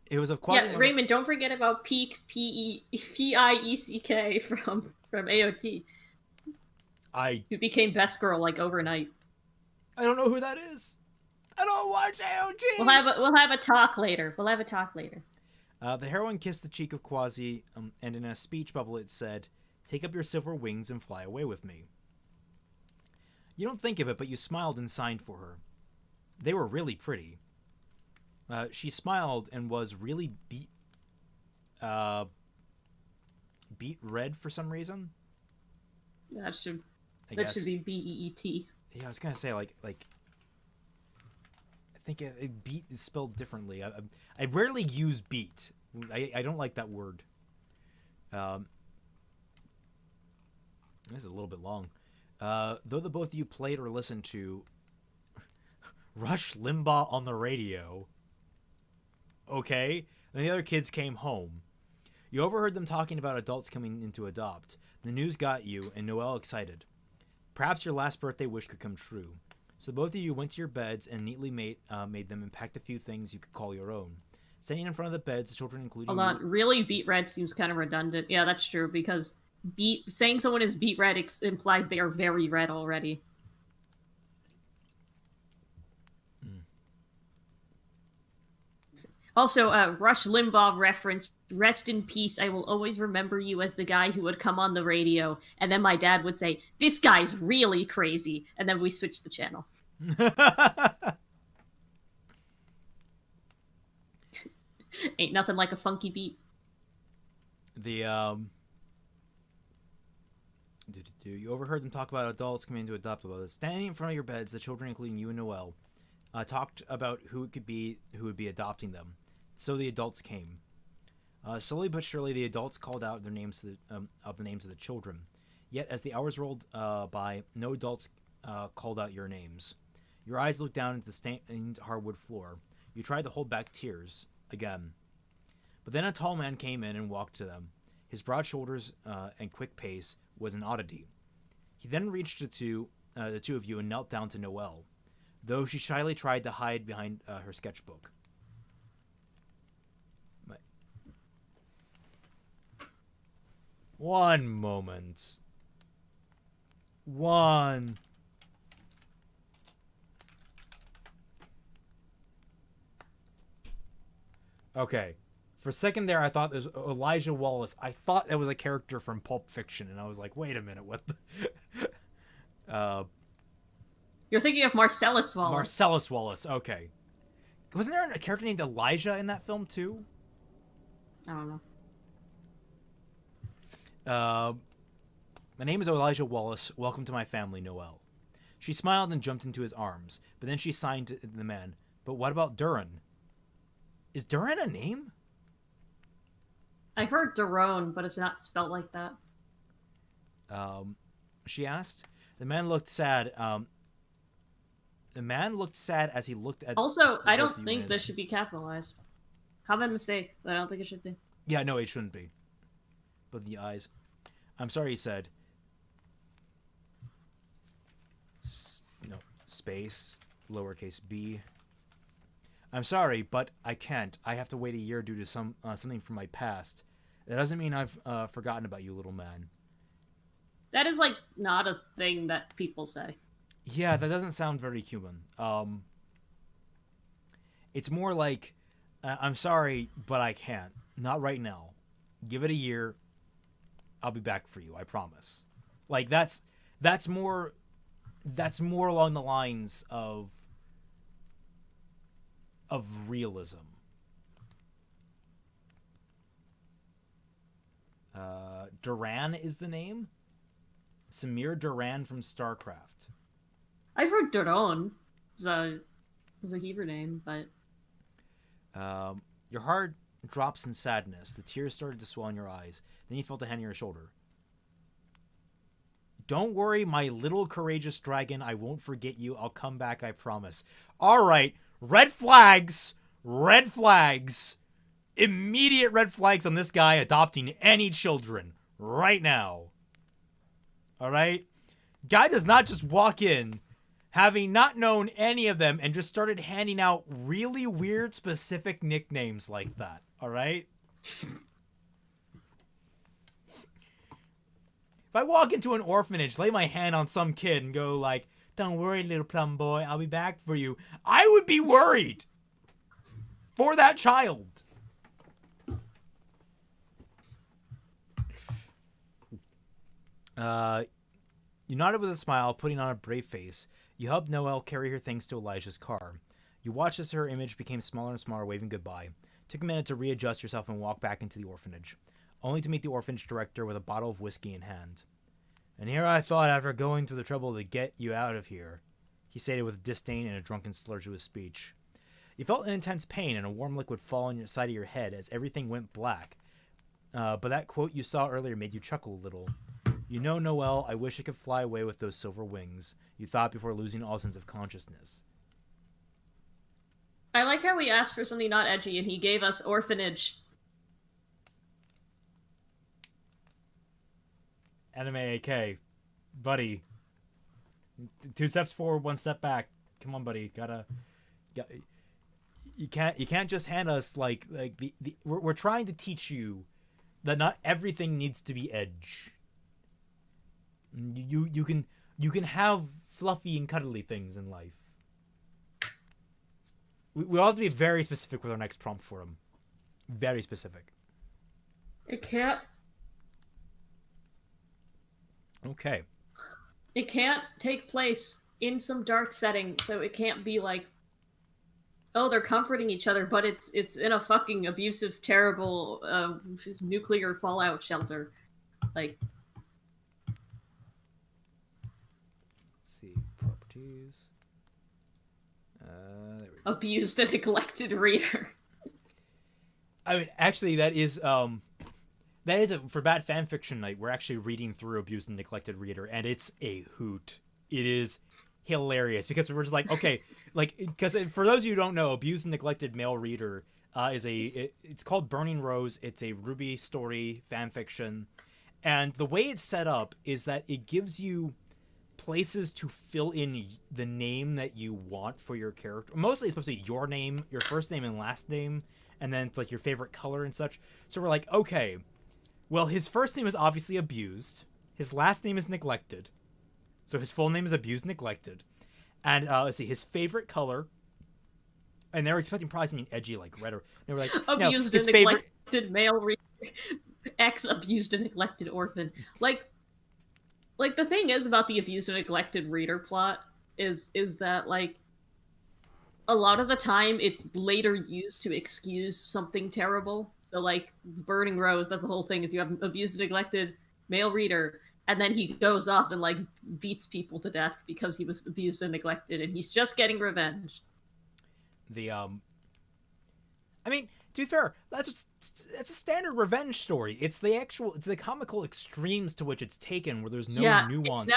[SPEAKER 1] It was a Quasimodo.
[SPEAKER 2] Yeah, Raymond, don't forget about Peak P-I-E-C-K from AOT,
[SPEAKER 1] I
[SPEAKER 2] who became best girl like overnight.
[SPEAKER 1] don't know who that is. I don't watch AOT.
[SPEAKER 2] We'll have a talk later. We'll have a talk later.
[SPEAKER 1] The heroine kissed the cheek of Quasi, and in a speech bubble it said, "Take up your silver wings and fly away with me." You don't think of it, but you smiled and signed for her. They were really pretty. She smiled and was really beat red for some reason.
[SPEAKER 2] That should
[SPEAKER 1] I
[SPEAKER 2] that
[SPEAKER 1] guess.
[SPEAKER 2] should be BEET.
[SPEAKER 1] Yeah, I was gonna say like I think beat is spelled differently. I rarely use beat. I don't like that word. This is a little bit long. Though the both of you played or listened to Rush Limbaugh on the radio. Okay? And the other kids came home. You overheard them talking about adults coming in to adopt. The news got you, and Noelle excited. Perhaps your last birthday wish could come true. So both of you went to your beds and neatly made them and packed a few things you could call your own. Standing in front of the beds, the children including
[SPEAKER 2] Hold on, really beat red seems kind of redundant. Yeah, that's true because saying someone is beat red implies they are very red already. Also, Rush Limbaugh reference, rest in peace, I will always remember you as the guy who would come on the radio, and then my dad would say, this guy's really crazy, and then we switched the channel. Ain't nothing like a funky beat.
[SPEAKER 1] You overheard them talk about adults coming in to adopt. Standing in front of your beds, the children, including you and Noelle, talked about who it could be who would be adopting them. So the adults came. Slowly but surely, the adults called out their names of the names of the children. Yet, as the hours rolled by, no adults called out your names. Your eyes looked down at the stained hardwood floor. You tried to hold back tears again. But then a tall man came in and walked to them. His broad shoulders and quick pace was an oddity. He then reached the two of you and knelt down to Noelle, though she shyly tried to hide behind her sketchbook. One moment. One. Okay. For a second there, I thought there's Elijah Wallace. I thought that was a character from Pulp Fiction, and I was like, wait a minute, what the...
[SPEAKER 2] You're thinking of Marcellus Wallace.
[SPEAKER 1] Marcellus Wallace, okay. Wasn't there a character named Elijah in that film, too?
[SPEAKER 2] I don't know.
[SPEAKER 1] My name is Elijah Wallace. Welcome to my family, Noelle. She smiled and jumped into his arms, but then she signed to the man. But what about Duran? Is Duran a name?
[SPEAKER 2] I've heard Daron, but it's not spelled like that.
[SPEAKER 1] She asked. The man looked sad. As he looked at.
[SPEAKER 2] Also, I don't think this should be capitalized. Common mistake, but I don't think it should be.
[SPEAKER 1] Yeah, no, it shouldn't be. But the eyes. I'm sorry, he said. No, space, lowercase b. I'm sorry, but I can't. I have to wait a year due to something from my past. That doesn't mean I've forgotten about you, little man.
[SPEAKER 2] That is, like, not a thing that people say.
[SPEAKER 1] Yeah, that doesn't sound very human. It's more like, I'm sorry, but I can't. Not right now. Give it a year. I'll be back for you. I promise. Like that's more along the lines of realism. Duran is the name. Samir Duran from StarCraft.
[SPEAKER 2] I've heard Duran was a Hebrew name, but
[SPEAKER 1] your heart drops in sadness. The tears started to swell in your eyes. Then you felt a hand on your shoulder. Don't worry, my little courageous dragon. I won't forget you. I'll come back, I promise. All right. Red flags. Red flags. Immediate red flags on this guy adopting any children right now. All right? Guy does not just walk in having not known any of them and just started handing out really weird specific nicknames like that. All right? If I walk into an orphanage, lay my hand on some kid and go like, don't worry, little plum boy, I'll be back for you, I would be worried for that child. You nodded with a smile, putting on a brave face. You helped Noelle carry her things to Elijah's car. You watched as her image became smaller and smaller, waving goodbye. Took a minute to readjust yourself and walk back into the orphanage, only to meet the orphanage director with a bottle of whiskey in hand. And here I thought, after going through the trouble to get you out of here, he stated with disdain and a drunken slur to his speech. You felt an intense pain and a warm liquid fall on your side of your head as everything went black. But that quote you saw earlier made you chuckle a little. You know, Noelle, I wish I could fly away with those silver wings, you thought before losing all sense of consciousness.
[SPEAKER 2] I like how we asked for something not edgy and he gave us orphanage.
[SPEAKER 1] Anime AK. Buddy. 2 steps forward, 1 step back. Come on, buddy. You can't just hand us like we're trying to teach you that not everything needs to be edge. You can have fluffy and cuddly things in life. We all have to be very specific with our next prompt for him. Very specific.
[SPEAKER 2] It can't.
[SPEAKER 1] Okay.
[SPEAKER 2] It can't take place in some dark setting, so it can't be like, oh, they're comforting each other, but it's in a fucking abusive, terrible nuclear fallout shelter. Like,
[SPEAKER 1] let's see, properties. There we go.
[SPEAKER 2] Abused and neglected reader.
[SPEAKER 1] I mean, actually, that is for bad fan fiction night. We're actually reading through Abused and Neglected Reader, and it's a hoot. It is hilarious because we're just like, okay, like, because for those of you who don't know, Abused and Neglected Male Reader it's called Burning Rose. It's a Ruby story fan fiction, and the way it's set up is that it gives you places to fill in the name that you want for your character. Mostly it's supposed to be your name, your first name and last name, and then it's like your favorite color and such. So we're like, okay, well, his first name is obviously Abused. His last name is Neglected. So his full name is Abused Neglected. And let's see, his favorite color. And they're expecting probably something edgy like red or... They were like,
[SPEAKER 2] abused
[SPEAKER 1] no,
[SPEAKER 2] and neglected male reader. Ex-abused and neglected orphan. Like the thing is about the abused and neglected reader plot is that, like, a lot of the time it's later used to excuse something terrible. So, like, Burning Rose, that's the whole thing, is you have abused and neglected male reader, and then he goes off and, like, beats people to death because he was abused and neglected, and he's just getting revenge.
[SPEAKER 1] I mean, to be fair, that's a standard revenge story. It's the comical extremes to which it's taken, where there's no nuance.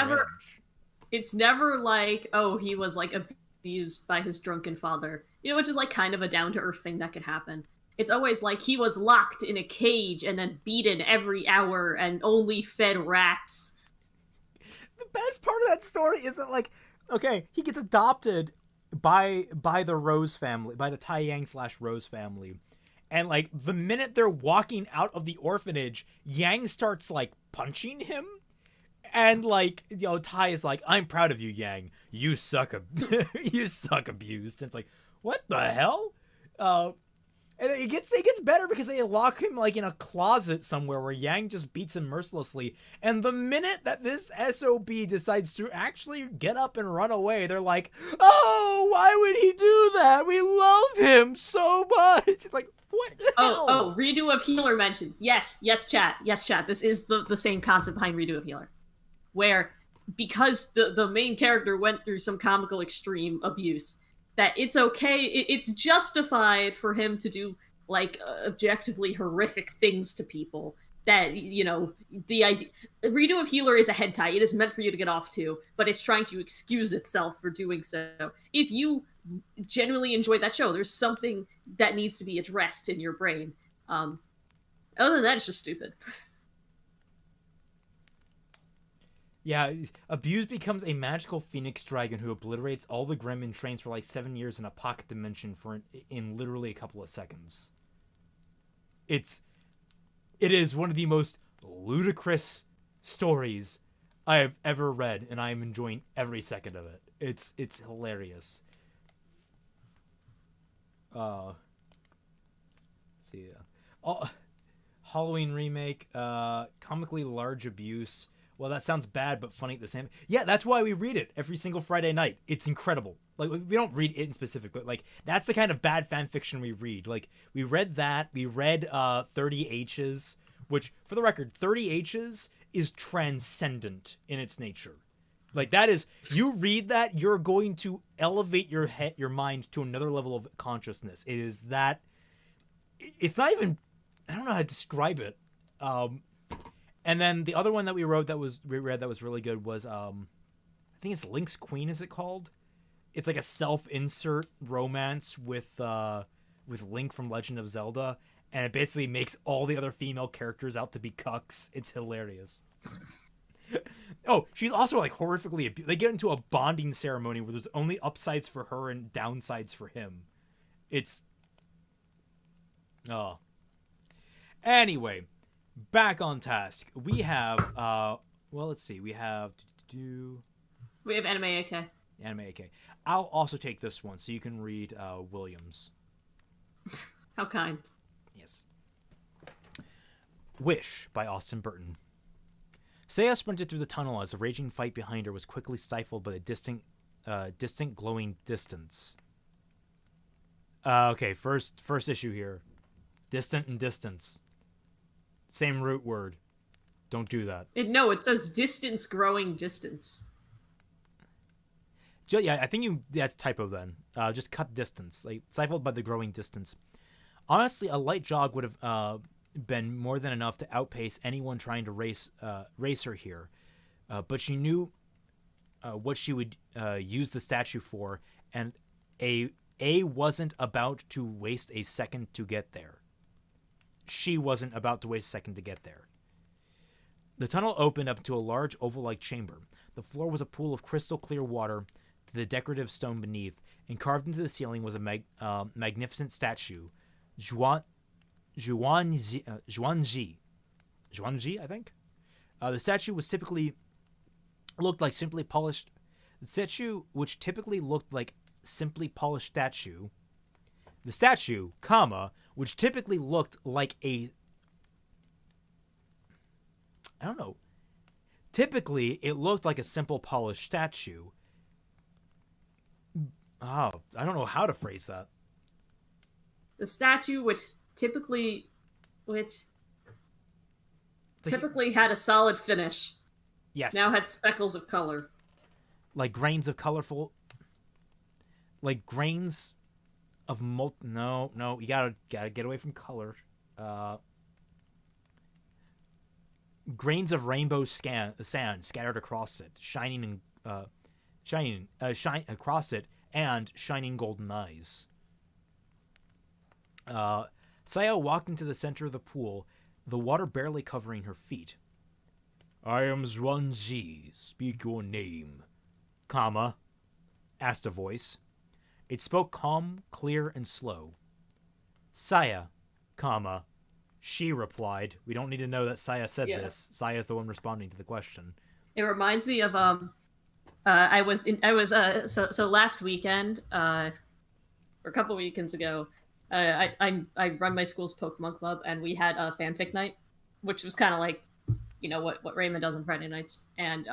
[SPEAKER 2] It's never like, oh, he was, like, abused by his drunken father, which is, like, kind of a down-to-earth thing that could happen. It's always like he was locked in a cage and then beaten every hour and only fed rats.
[SPEAKER 1] The best part of that story is that, like, okay, he gets adopted by the Rose family, by the Tai Yang / Rose family. And, like, the minute they're walking out of the orphanage, Yang starts, like, punching him. And, like, Tai is like, I'm proud of you, Yang. You suck, you suck, abused. And it's like, what the hell? Uh, and it gets better because they lock him like in a closet somewhere where Yang just beats him mercilessly. And the minute that this SOB decides to actually get up and run away, they're like, "Oh, why would he do that? We love him so much." It's like, what the hell?
[SPEAKER 2] Oh, redo of healer mentions. Yes, chat. Yes, chat. This is the same concept behind redo of healer, where because the main character went through some comical extreme abuse, that it's okay, it's justified for him to do like objectively horrific things to people. That the idea redo of healer is a hentai. It is meant for you to get off to, but it's trying to excuse itself for doing so. If you genuinely enjoy that show, there's something that needs to be addressed in your brain. Other than that, it's just stupid.
[SPEAKER 1] Yeah, Abuse becomes a magical phoenix dragon who obliterates all the Grimm and trains for like 7 years in a pocket dimension in literally a couple of seconds. It is one of the most ludicrous stories I have ever read, and I am enjoying every second of it. It's hilarious. Let's see. Halloween remake, comically large abuse. Well, that sounds bad but funny at the same. Yeah, that's why we read it every single Friday night. It's incredible. Like, we don't read it in specific, but like that's the kind of bad fan fiction we read. Like, we read that. We read 30 H's, which, for the record, 30 H's is transcendent in its nature. Like, that is, you read that, you're going to elevate your mind to another level of consciousness. It is that. It's not even. I don't know how to describe it. And then the other one that we read that was really good was I think it's Link's Queen, is it called? It's like a self-insert romance with Link from Legend of Zelda, and it basically makes all the other female characters out to be cucks. It's hilarious. Oh, she's also like horrifically they get into a bonding ceremony where there's only upsides for her and downsides for him. It's Anyway, back on task. We have let's see. We have
[SPEAKER 2] Anime AK.
[SPEAKER 1] Anime AK. I'll also take this one so you can read Williams.
[SPEAKER 2] How kind.
[SPEAKER 1] Yes. Wish by Austin Burton. Seiya sprinted through the tunnel as a raging fight behind her was quickly stifled by the distant glowing distance. Okay, first issue here. Distant and distance. Same root word. Don't do that.
[SPEAKER 2] It says distance growing distance.
[SPEAKER 1] Yeah, I think that's typo then. Just cut distance. Like, stifled by the growing distance. Honestly, a light jog would have been more than enough to outpace anyone trying to race her here. But she knew what she would use the statue for, and A wasn't about to waste a second to get there. She wasn't about to waste a second to get there. The tunnel opened up to a large oval-like chamber. The floor was a pool of crystal clear water to the decorative stone beneath, and carved into the ceiling was a magnificent statue, Zhuangzi, I think. The statue was looked like simply polished. The statue, which typically looked like simply polished statue. The statue, which typically looked like Typically, it looked like a simple polished statue. Oh, I don't know how to phrase that.
[SPEAKER 2] The statue, which typically had a solid finish.
[SPEAKER 1] Yes.
[SPEAKER 2] Now had speckles of color.
[SPEAKER 1] Like grains of colorful. Like grains of No, you gotta get away from color. Grains of rainbow sand scattered across it, shining across it, and shining golden eyes. Seiya walked into the center of the pool, the water barely covering her feet. "I am Zhuangzi. Speak your name," asked a voice. It spoke calm, clear, and slow. "Seiya, she replied. We don't need to know that Seiya said this. Seiya's the one responding to the question.
[SPEAKER 2] It reminds me of so last weekend, or a couple weekends ago, I run my school's Pokemon club, and we had a fanfic night, which was kind of like, what Raymond does on Friday nights, and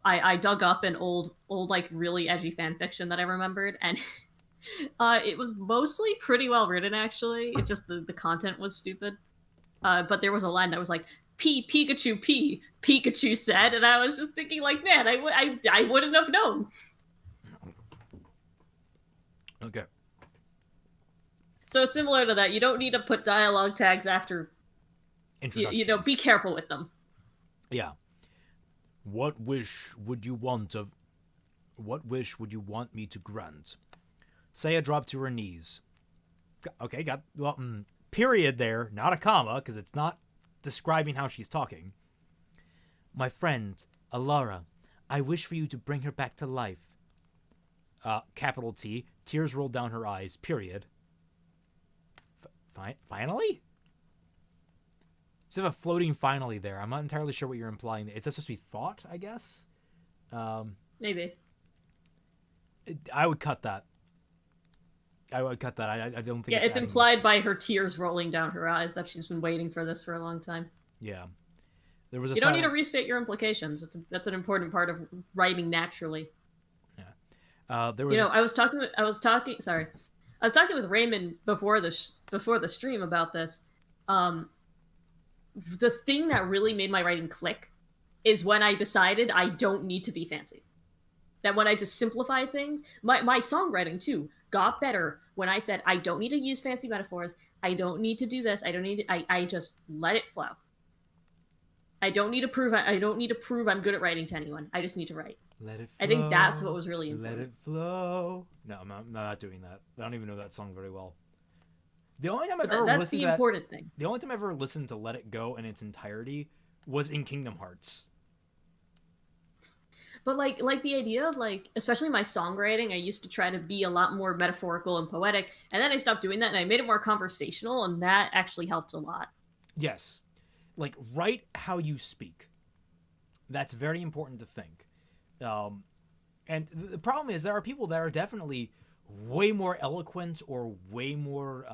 [SPEAKER 2] I dug up an old like really edgy fan fiction that I remembered, and it was mostly pretty well written actually. It just the content was stupid. But there was a line that was like Pikachu said, and I was just thinking like, man, I wouldn't have known.
[SPEAKER 1] Okay.
[SPEAKER 2] So it's similar to that. You don't need to put dialogue tags after. Be careful with them.
[SPEAKER 1] Yeah. What wish would you want me to grant? Saya dropped to her knees. Okay, period there, not a comma, because it's not describing how she's talking. My friend, Alara, I wish for you to bring her back to life. Capital T, tears rolled down her eyes, period. Finally? Instead of a floating finally there, I'm not entirely sure what you're implying. It's supposed to be thought, I guess?
[SPEAKER 2] Maybe.
[SPEAKER 1] I would cut that. I don't think.
[SPEAKER 2] Yeah, it's implied by her tears rolling down her eyes that she's been waiting for this for a long time.
[SPEAKER 1] Yeah. There was
[SPEAKER 2] you don't need to restate your implications. That's an important part of writing naturally.
[SPEAKER 1] Yeah. There was.
[SPEAKER 2] I was talking. Sorry, I was talking with Raymond before the stream about this. The thing that really made my writing click is when I decided I don't need to be fancy. That when I just simplify things, my songwriting too got better when I said I don't need to use fancy metaphors. I don't need to do this. I just let it flow. I don't need to prove I'm good at writing to anyone. I just need to write.
[SPEAKER 1] Let it flow.
[SPEAKER 2] I think that's what was really important.
[SPEAKER 1] Let it flow. No, I'm not doing that. I don't even know that song very well. The only time I've ever
[SPEAKER 2] that's
[SPEAKER 1] listened
[SPEAKER 2] the important thing.
[SPEAKER 1] The only time I've ever listened to Let It Go in its entirety was in Kingdom Hearts.
[SPEAKER 2] But like the idea of especially my songwriting, I used to try to be a lot more metaphorical and poetic, and then I stopped doing that and I made it more conversational, and that actually helped a lot.
[SPEAKER 1] Yes. Write how you speak. That's very important to think. And the problem is there are people that are definitely way more eloquent or way more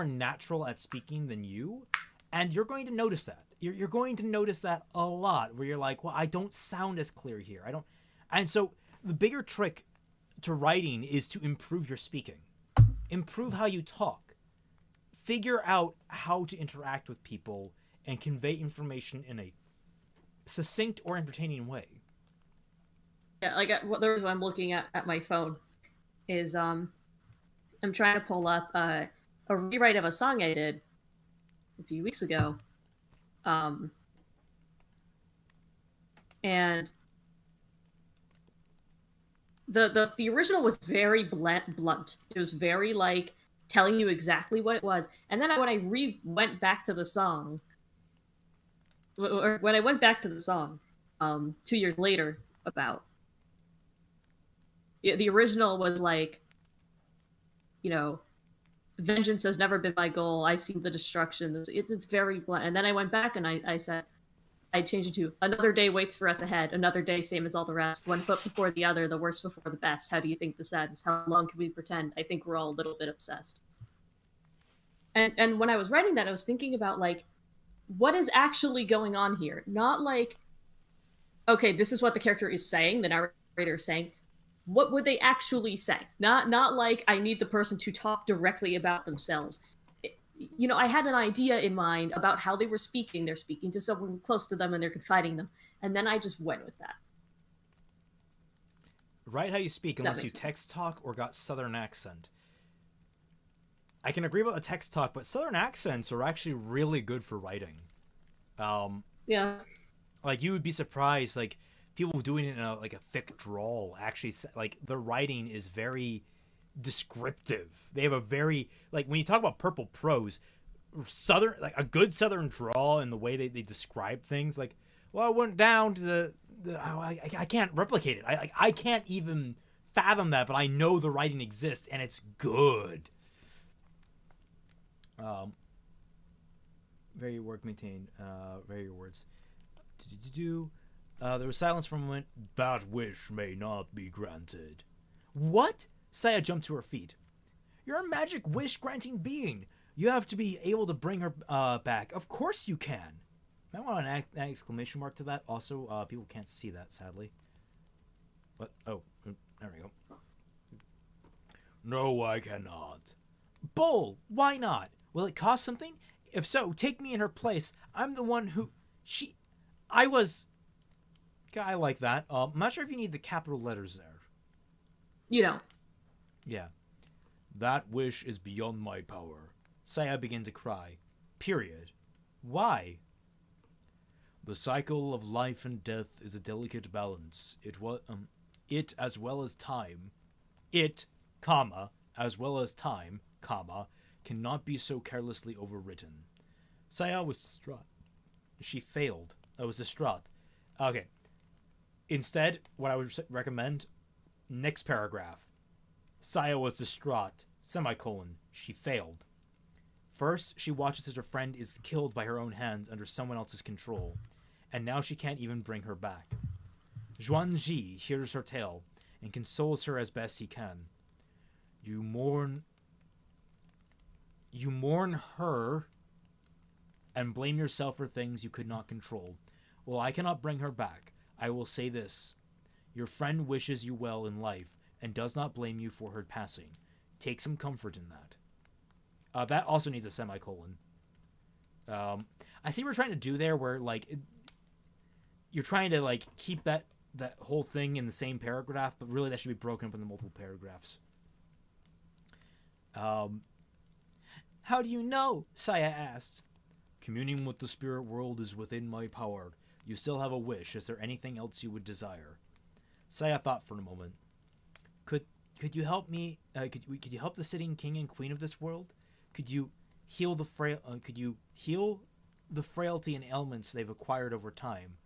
[SPEAKER 1] natural at speaking than you, and you're going to notice that. You're going to notice that a lot, where you're like, well, I don't sound as clear here. I don't. And so the bigger trick to writing is to improve your speaking. Improve how you talk. Figure out how to interact with people and convey information in a succinct or entertaining way.
[SPEAKER 2] Yeah, what I'm looking at my phone is I'm trying to pull up a rewrite of a song I did a few weeks ago. And the original was very blunt. It was very telling you exactly what it was. And then when I went back to the song, 2 years later, the original was vengeance has never been my goal. I've seen the destruction. It's very blunt. And then I went back and I said, I changed it to another day waits for us ahead. Another day, same as all the rest. One foot before the other, the worst before the best. How do you think this ends? How long can we pretend? I think we're all a little bit obsessed. And when I was writing that, I was thinking about what is actually going on here? Not okay, this is what the character is saying, the narrator is saying. What would they actually say? Not I need the person to talk directly about themselves. I had an idea in mind about how they were speaking. They're speaking to someone close to them and they're confiding them. And then I just went with that.
[SPEAKER 1] Write how you speak unless you text talk or got Southern accent. I can agree about the text talk, but Southern accents are actually really good for writing.
[SPEAKER 2] Yeah.
[SPEAKER 1] You would be surprised, people doing it in a thick drawl, actually, the writing is very descriptive. They have a very, when you talk about purple prose, Southern, a good Southern drawl in the way they describe things, I went down to I can't replicate it. I can't even fathom that, but I know the writing exists, and it's good. Very work maintained. Very your words. There was silence for a moment. That wish may not be granted. What? Saya jumped to her feet. You're a magic wish-granting being. You have to be able to bring her back. Of course you can. I want an exclamation mark to that. Also, people can't see that, sadly. What? Oh, there we go. No, I cannot. Bull, why not? Will it cost something? If so, take me in her place. I'm the one who... I was... I like that. I'm not sure if you need the capital letters there.
[SPEAKER 2] You don't.
[SPEAKER 1] Yeah. That wish is beyond my power. Saya began to cry. Period. Why? The cycle of life and death is a delicate balance. It as well as time. It, comma, as well as time, comma, cannot be so carelessly overwritten. Saya was distraught. She failed. I was distraught. Okay. Instead, what I would recommend, next paragraph. Saya was distraught, semicolon, she failed. First, she watches as her friend is killed by her own hands under someone else's control, and now she can't even bring her back. Zhuangji hears her tale and consoles her as best he can. You mourn her and blame yourself for things you could not control. Well, I cannot bring her back. I will say this. Your friend wishes you well in life and does not blame you for her passing. Take some comfort in that. That also needs a semicolon. I see what we're trying to do there where, like, you're trying to, like, keep that whole thing in the same paragraph, but really that should be broken up into multiple paragraphs. How do you know? Saya asked. Communing with the spirit world is within my power. You still have a wish. Is there anything else you would desire? Saya thought for a moment. Could you help me? Could you help the sitting king and queen of this world? Could you heal the frailty and ailments they've acquired over time?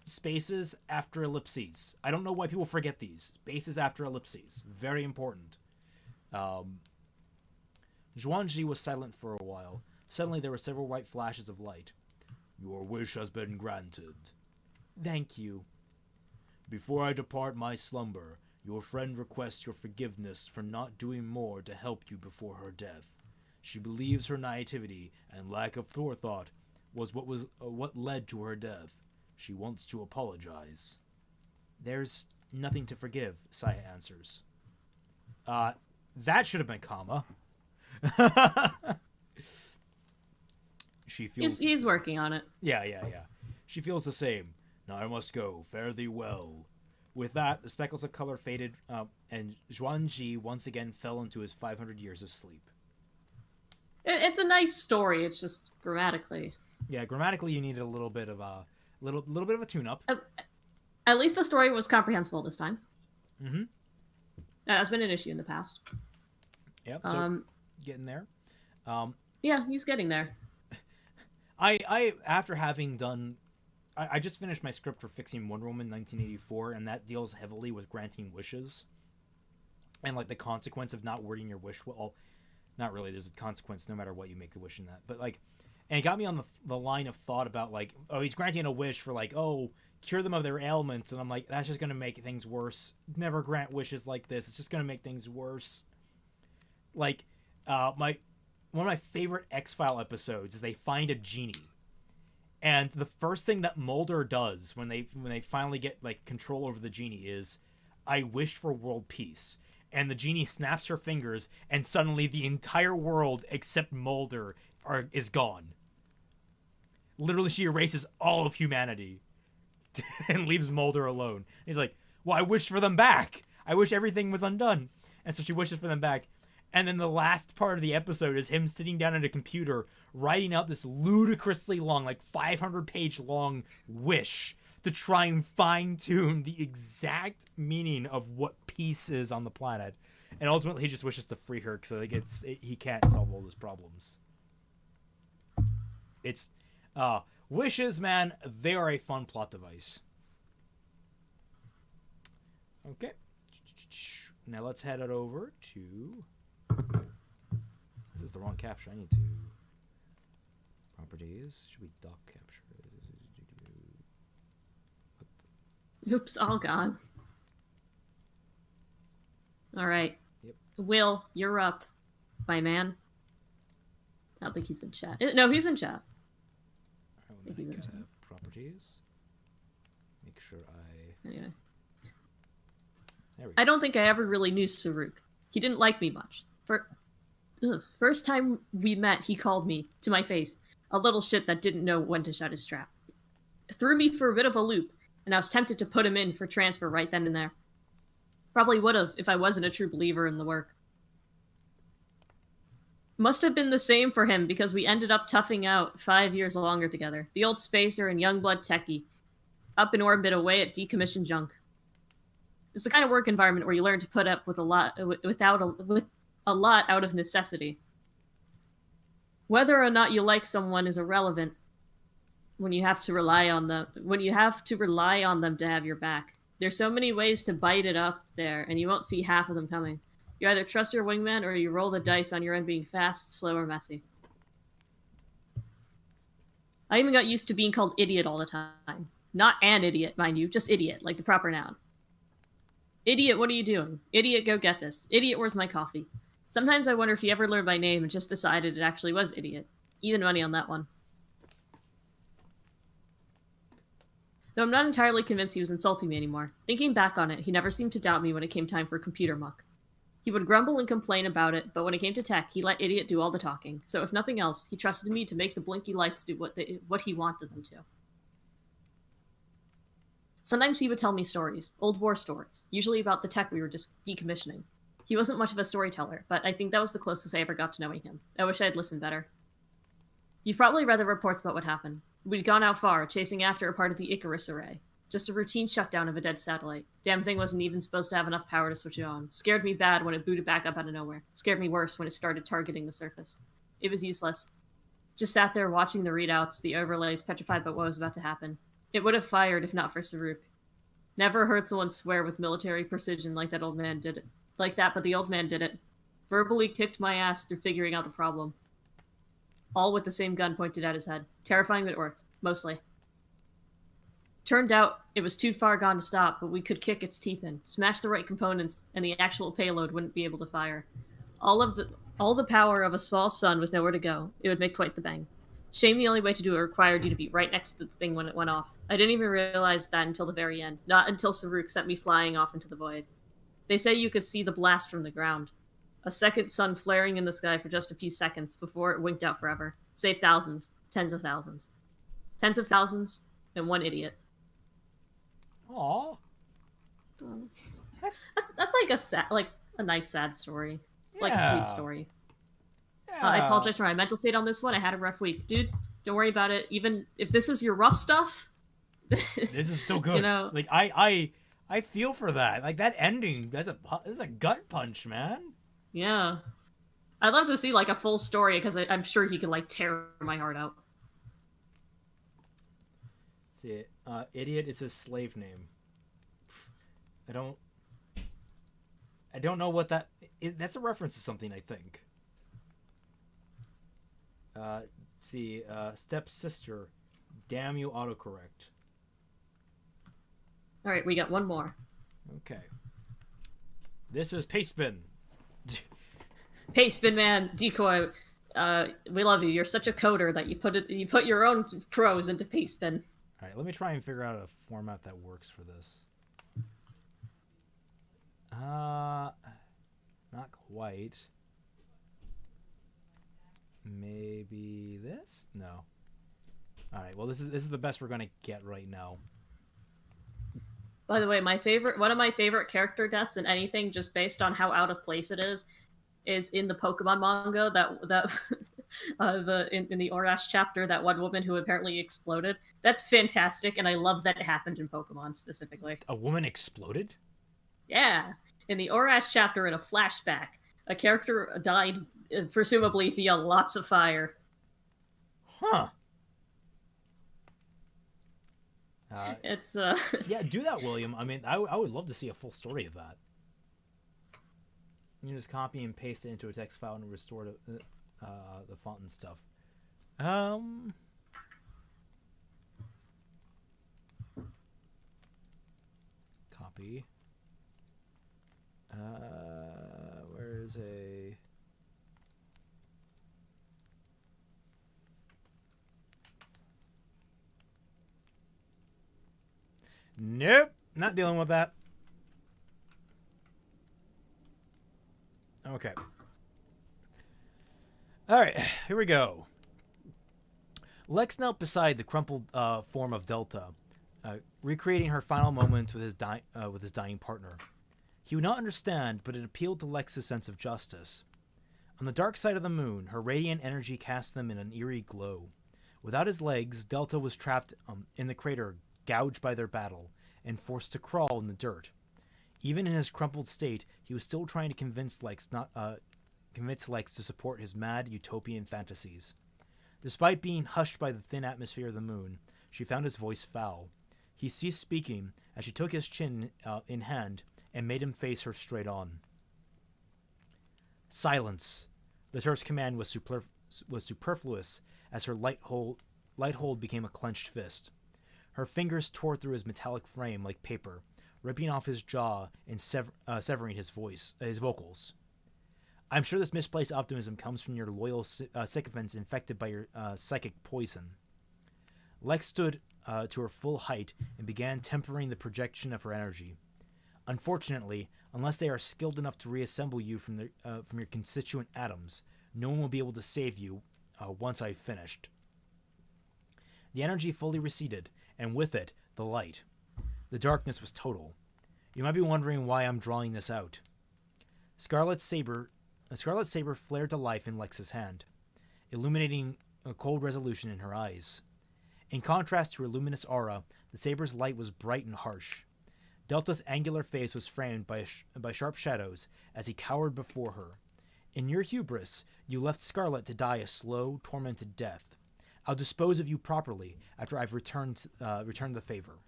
[SPEAKER 1] Spaces after ellipses. I don't know why people forget these. Spaces after ellipses. Very important. Zhuangji was silent for a while. Suddenly there were several white flashes of light. Your wish has been granted. Thank you. Before I depart my slumber, your friend requests your forgiveness for not doing more to help you before her death. She believes her naivety and lack of forethought was what led to her death. She wants to apologize. There's nothing to forgive, Saya answers. That should have been comma. She feels
[SPEAKER 2] He's working on it.
[SPEAKER 1] Yeah. She feels the same. Now I must go. Fare thee well. With that, the speckles of color faded, and Zhuangji once again fell into his 500 years of sleep.
[SPEAKER 2] It's a nice story. It's just grammatically.
[SPEAKER 1] Yeah, grammatically, you needed a little bit of a little bit of a tune-up.
[SPEAKER 2] At least the story was comprehensible this time.
[SPEAKER 1] Mm-hmm.
[SPEAKER 2] That's been an issue in the past.
[SPEAKER 1] Yep. So getting there.
[SPEAKER 2] Yeah, he's getting there.
[SPEAKER 1] I after having done, I just finished my script for Fixing Wonder Woman 1984, and that deals heavily with granting wishes, and like the consequence of not wording your wish well. Not really. There's a consequence no matter what you make the wish in that, but like, and it got me on the line of thought about like, oh, he's granting a wish for like, oh, cure them of their ailments, and I'm like, that's just gonna make things worse. Never grant wishes like this. It's just gonna make things worse. Like, one of my favorite X-File episodes is they find a genie. And the first thing that Mulder does when they finally get like control over the genie is, I wish for world peace. And the genie snaps her fingers and suddenly the entire world except Mulder is gone. Literally, she erases all of humanity and leaves Mulder alone. He's like, well, I wish for them back. I wish everything was undone. And so she wishes for them back. And then the last part of the episode is him sitting down at a computer writing out this ludicrously long, like 500-page long wish to try and fine-tune the exact meaning of what peace is on the planet. And ultimately he just wishes to free her because he can't solve all his problems. It's wishes, man, they are a fun plot device. Okay. Now let's head it over to... This is the wrong capture. I need to... Properties. Should we dock capture?
[SPEAKER 2] Oops, all gone. All right.
[SPEAKER 1] Yep.
[SPEAKER 2] Will, you're up, my man. I don't think he's in chat. No, he's in chat.
[SPEAKER 1] I'm gonna get properties. Make sure I.
[SPEAKER 2] Anyway.
[SPEAKER 1] There we go.
[SPEAKER 2] I don't think I ever really knew Saruk. He didn't like me much. First time we met, he called me, to my face, a little shit that didn't know when to shut his trap. Threw me for a bit of a loop, and I was tempted to put him in for transfer right then and there. Probably would have if I wasn't a true believer in the work. Must have been the same for him because we ended up toughing out 5 years longer together. The old spacer and youngblood techie, up in orbit away at decommissioned junk. It's the kind of work environment where you learn to put up with a lot out of necessity. Whether or not you like someone is irrelevant when you have to rely on them. When you have to rely on them to have your back. There's so many ways to bite it up there, and you won't see half of them coming. You either trust your wingman or you roll the dice on your end being fast, slow, or messy. I even got used to being called idiot all the time. Not an idiot, mind you, just idiot, like the proper noun. Idiot, what are you doing? Idiot, go get this. Idiot, where's my coffee? Sometimes I wonder if he ever learned my name and just decided it actually was idiot. Even money on that one. Though I'm not entirely convinced he was insulting me anymore. Thinking back on it, he never seemed to doubt me when it came time for computer muck. He would grumble and complain about it, but when it came to tech, he let idiot do all the talking. So if nothing else, he trusted me to make the blinky lights do what he wanted them to. Sometimes he would tell me stories, old war stories, usually about the tech we were just decommissioning. He wasn't much of a storyteller, but I think that was the closest I ever got to knowing him. I wish I had listened better. You've probably read the reports about what happened. We'd gone out far, chasing after a part of the Icarus array. Just a routine shutdown of a dead satellite. Damn thing wasn't even supposed to have enough power to switch it on. Scared me bad when it booted back up out of nowhere. Scared me worse when it started targeting the surface. It was useless. Just sat there watching the readouts, the overlays, petrified by what was about to happen. It would have fired if not for Saruk. Never heard someone swear with military precision like that old man did it. Like that, but the old man did it. Verbally kicked my ass through figuring out the problem. All with the same gun pointed at his head. Terrifying, but it worked. Mostly. Turned out it was too far gone to stop, but we could kick its teeth in, smash the right components, and the actual payload wouldn't be able to fire. All the power of a small sun with nowhere to go. It would make quite the bang. Shame the only way to do it required you to be right next to the thing when it went off. I didn't even realize that until the very end. Not until Saruk sent me flying off into the void. They say you could see the blast from the ground. A second sun flaring in the sky for just a few seconds before it winked out forever. Saved thousands. Tens of thousands. Tens of thousands, and one idiot.
[SPEAKER 1] Aww.
[SPEAKER 2] That's like a nice sad story.
[SPEAKER 1] Yeah.
[SPEAKER 2] Like a sweet story.
[SPEAKER 1] Yeah.
[SPEAKER 2] I apologize for my mental state on this one. I had a rough week. Dude, don't worry about it. Even if this is your rough stuff.
[SPEAKER 1] This is still good.
[SPEAKER 2] You know,
[SPEAKER 1] like I feel for that. Like that ending, that's a gut punch, man.
[SPEAKER 2] Yeah. I'd love to see like a full story because I'm sure he could like tear my heart out.
[SPEAKER 1] See, idiot is his slave name. I don't know what that is. That's a reference to something, I think. See, stepsister. Damn you, autocorrect.
[SPEAKER 2] All right, we got one more.
[SPEAKER 1] Okay. This is Pastebin.
[SPEAKER 2] Pastebin man, decoy. We love you. You're such a coder that you put your own prose into Pastebin.
[SPEAKER 1] All right, let me try and figure out a format that works for this. Not quite. Maybe this? No. All right. Well, this is the best we're gonna get right now.
[SPEAKER 2] By the way, one of my favorite character deaths in anything, just based on how out of place it is in the Pokemon manga in the Orash chapter, that one woman who apparently exploded. That's fantastic, and I love that it happened in Pokemon specifically.
[SPEAKER 1] A woman exploded?
[SPEAKER 2] Yeah, in the Orash chapter, in a flashback, a character died presumably via lots of fire.
[SPEAKER 1] Huh.
[SPEAKER 2] It's
[SPEAKER 1] Yeah, do that, William. I mean, I would love to see a full story of that. You can just copy and paste it into a text file and restore the font and stuff. Copy. is a... Nope, not dealing with that. Okay. All right, here we go. Lex knelt beside the crumpled form of Delta, recreating her final moments with his dying partner. He would not understand, but it appealed to Lex's sense of justice. On the dark side of the moon, her radiant energy cast them in an eerie glow. Without his legs, Delta was trapped in the crater, gouged by their battle, and forced to crawl in the dirt. Even in his crumpled state, he was still trying to convince Lex to support his mad utopian fantasies. Despite being hushed by the thin atmosphere of the moon, she found his voice foul. He ceased speaking as she took his chin in hand and made him face her straight on. Silence. The terse command was superfluous as her light hold became a clenched fist. Her fingers tore through his metallic frame like paper, ripping off his jaw and severing his vocals. I'm sure this misplaced optimism comes from your loyal sycophants infected by your psychic poison. Lex stood to her full height and began tempering the projection of her energy. Unfortunately, unless they are skilled enough to reassemble you from your constituent atoms, no one will be able to save you once I've finished. The energy fully receded, and with it, the light. The darkness was total. You might be wondering why I'm drawing this out. A scarlet saber flared to life in Lex's hand, illuminating a cold resolution in her eyes. In contrast to her luminous aura, the saber's light was bright and harsh. Delta's angular face was framed by sharp shadows as he cowered before her. In your hubris, you left Scarlet to die a slow, tormented death. I'll dispose of you properly after I've returned the favor.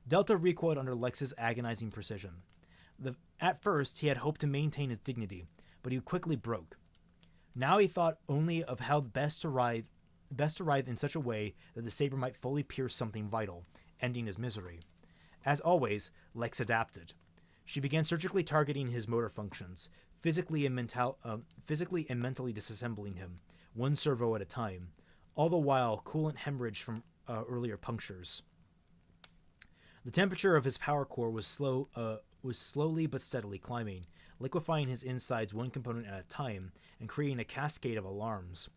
[SPEAKER 1] Delta recoiled under Lex's agonizing precision. At first, he had hoped to maintain his dignity, but he quickly broke. Now he thought only of how best to writhe in such a way that the saber might fully pierce something vital, ending his misery. As always, Lex adapted. She began surgically targeting his motor functions, physically and mentally disassembling him, one servo at a time, all the while coolant hemorrhaged from earlier punctures. The temperature of his power core was slowly but steadily climbing, liquefying his insides one component at a time and creating a cascade of alarms.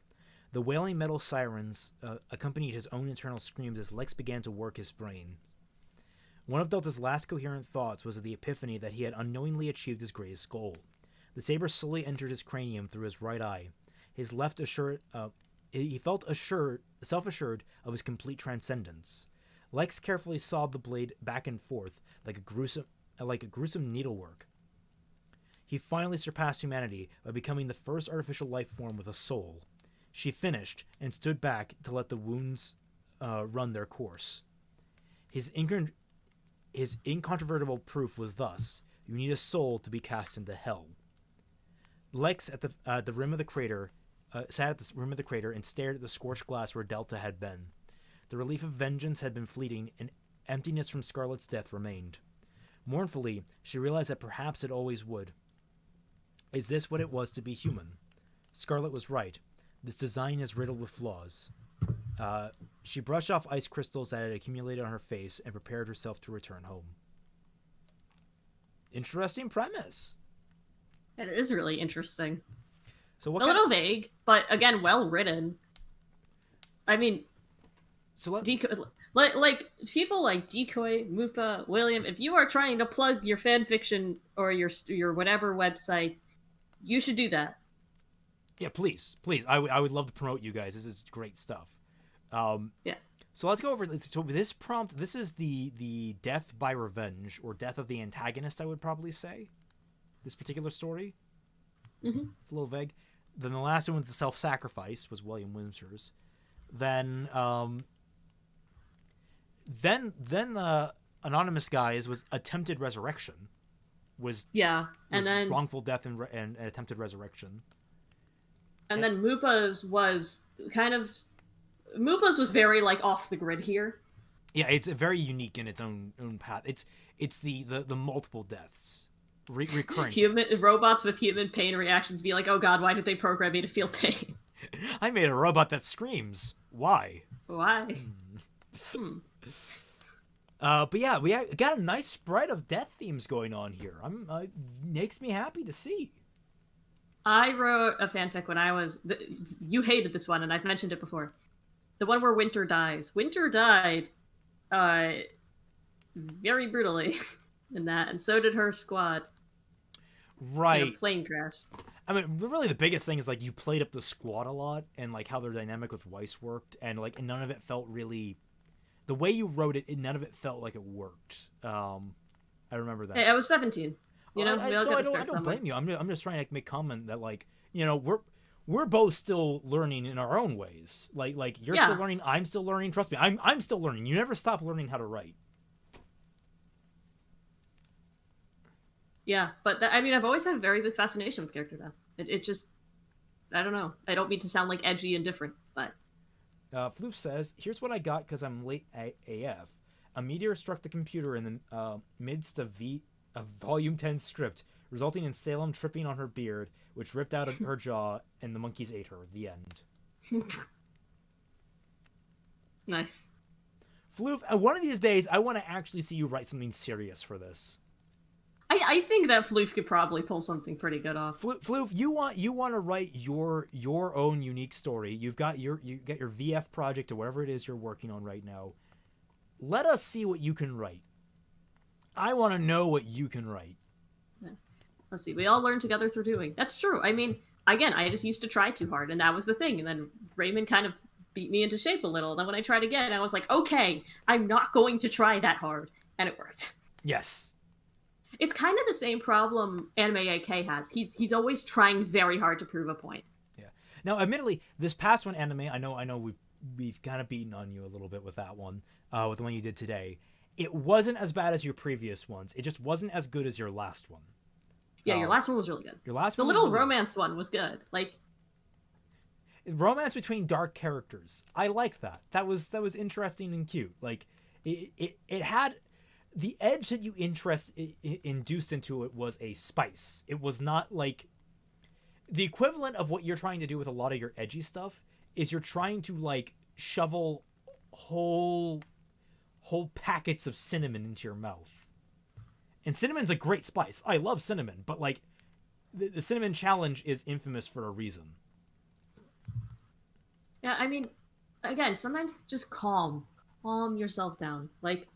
[SPEAKER 1] The wailing metal sirens accompanied his own internal screams as Lex began to work his brain. One of Delta's last coherent thoughts was of the epiphany that he had unknowingly achieved his greatest goal. The saber slowly entered his cranium through his right eye. His left he felt self-assured of his complete transcendence. Lex carefully sawed the blade back and forth like a gruesome needlework. He finally surpassed humanity by becoming the first artificial life form with a soul. She finished and stood back to let the wounds run their course. His incontrovertible proof was thus: you need a soul to be cast into hell. Lex at the rim of the crater sat at the rim of the crater and stared at the scorched glass where Delta had been. The relief of vengeance had been fleeting, and emptiness from Scarlet's death remained. Mournfully, she realized that perhaps it always would. Is this what it was to be human? Scarlet was right. This design is riddled with flaws. She brushed off ice crystals that had accumulated on her face and prepared herself to return home. Interesting premise.
[SPEAKER 2] It is really interesting.
[SPEAKER 1] So
[SPEAKER 2] a little vague, but again, well written. I mean, like people like Decoy, Mupa, William. If you are trying to plug your fan fiction or your whatever websites, you should do that.
[SPEAKER 1] Yeah, please. I would love to promote you guys. This is great stuff.
[SPEAKER 2] Yeah.
[SPEAKER 1] So let's go over. So this prompt. This is the death by revenge or death of the antagonist. I would probably say. This particular story.
[SPEAKER 2] Mm-hmm.
[SPEAKER 1] It's a little vague. Then the last one was the self-sacrifice. Was William Windsor's. Then anonymous guys was attempted resurrection. And then wrongful death and attempted resurrection.
[SPEAKER 2] And then Mupa's was very like off the grid here.
[SPEAKER 1] Yeah, it's very unique in its own path. It's the multiple deaths. Recurrent.
[SPEAKER 2] Robots with human pain reactions be like, oh god, why did they program me to feel pain?
[SPEAKER 1] I made a robot that screams. Why?
[SPEAKER 2] Why?
[SPEAKER 1] But yeah, we got a nice spread of death themes going on here. Makes me happy to see.
[SPEAKER 2] I wrote a fanfic when I was. You hated this one, and I've mentioned it before. The one where Winter dies. Winter died, very brutally, in that, and so did her squad.
[SPEAKER 1] Right.
[SPEAKER 2] In a plane crash.
[SPEAKER 1] I mean, really, the biggest thing is like you played up the squad a lot, and like how their dynamic with Weiss worked, and like none of it felt really. The way you wrote it, none of it felt like it worked. I remember that.
[SPEAKER 2] Hey, I was 17. You know, we all got to start
[SPEAKER 1] I don't
[SPEAKER 2] somewhere.
[SPEAKER 1] blame you. I'm just trying to make comment that like we're both still learning in our own ways. Like you're still learning, I'm still learning. Trust me, I'm still learning. You never stop learning how to write.
[SPEAKER 2] Yeah, but I mean, I've always had a very big fascination with character death. It just, I don't know. I don't mean to sound like edgy and different, but.
[SPEAKER 1] Floof says, here's what I got because I'm late AF. A meteor struck the computer in the midst of Volume 10 script, resulting in Salem tripping on her beard, which ripped out her jaw, and the monkeys ate her. The end.
[SPEAKER 2] Nice.
[SPEAKER 1] Floof, one of these days, I want to actually see you write something serious for this.
[SPEAKER 2] I think that Floof could probably pull something pretty good off.
[SPEAKER 1] Floof, you want to write your own unique story. You got your VF project or whatever it is you're working on right now. Let us see what you can write. I want to know what you can write.
[SPEAKER 2] Yeah. Let's see. We all learn together through doing. That's true. I mean, again, I just used to try too hard, and that was the thing. And then Raymond kind of beat me into shape a little. And then when I tried again, I was like, okay, I'm not going to try that hard. And it worked.
[SPEAKER 1] Yes.
[SPEAKER 2] It's kind of the same problem Anime AK has. He's always trying very hard to prove a point.
[SPEAKER 1] Yeah. Now, admittedly, this past one, Anime, I know we've kind of beaten on you a little bit with that one, with the one you did today. It wasn't as bad as your previous ones. It just wasn't as good as your last one.
[SPEAKER 2] Yeah, your last one was really good.
[SPEAKER 1] Your last
[SPEAKER 2] one, the
[SPEAKER 1] was
[SPEAKER 2] little
[SPEAKER 1] really
[SPEAKER 2] romance good. One was good. Like
[SPEAKER 1] romance between dark characters. I like that. That was interesting and cute. Like it had. The edge that you induced into it was a spice. It was not like the equivalent of what you're trying to do with a lot of your edgy stuff is you're trying to like shovel whole packets of cinnamon into your mouth. And cinnamon's a great spice. I love cinnamon, but like the cinnamon challenge is infamous for a reason.
[SPEAKER 2] Yeah, I mean, again, sometimes just calm yourself down. Like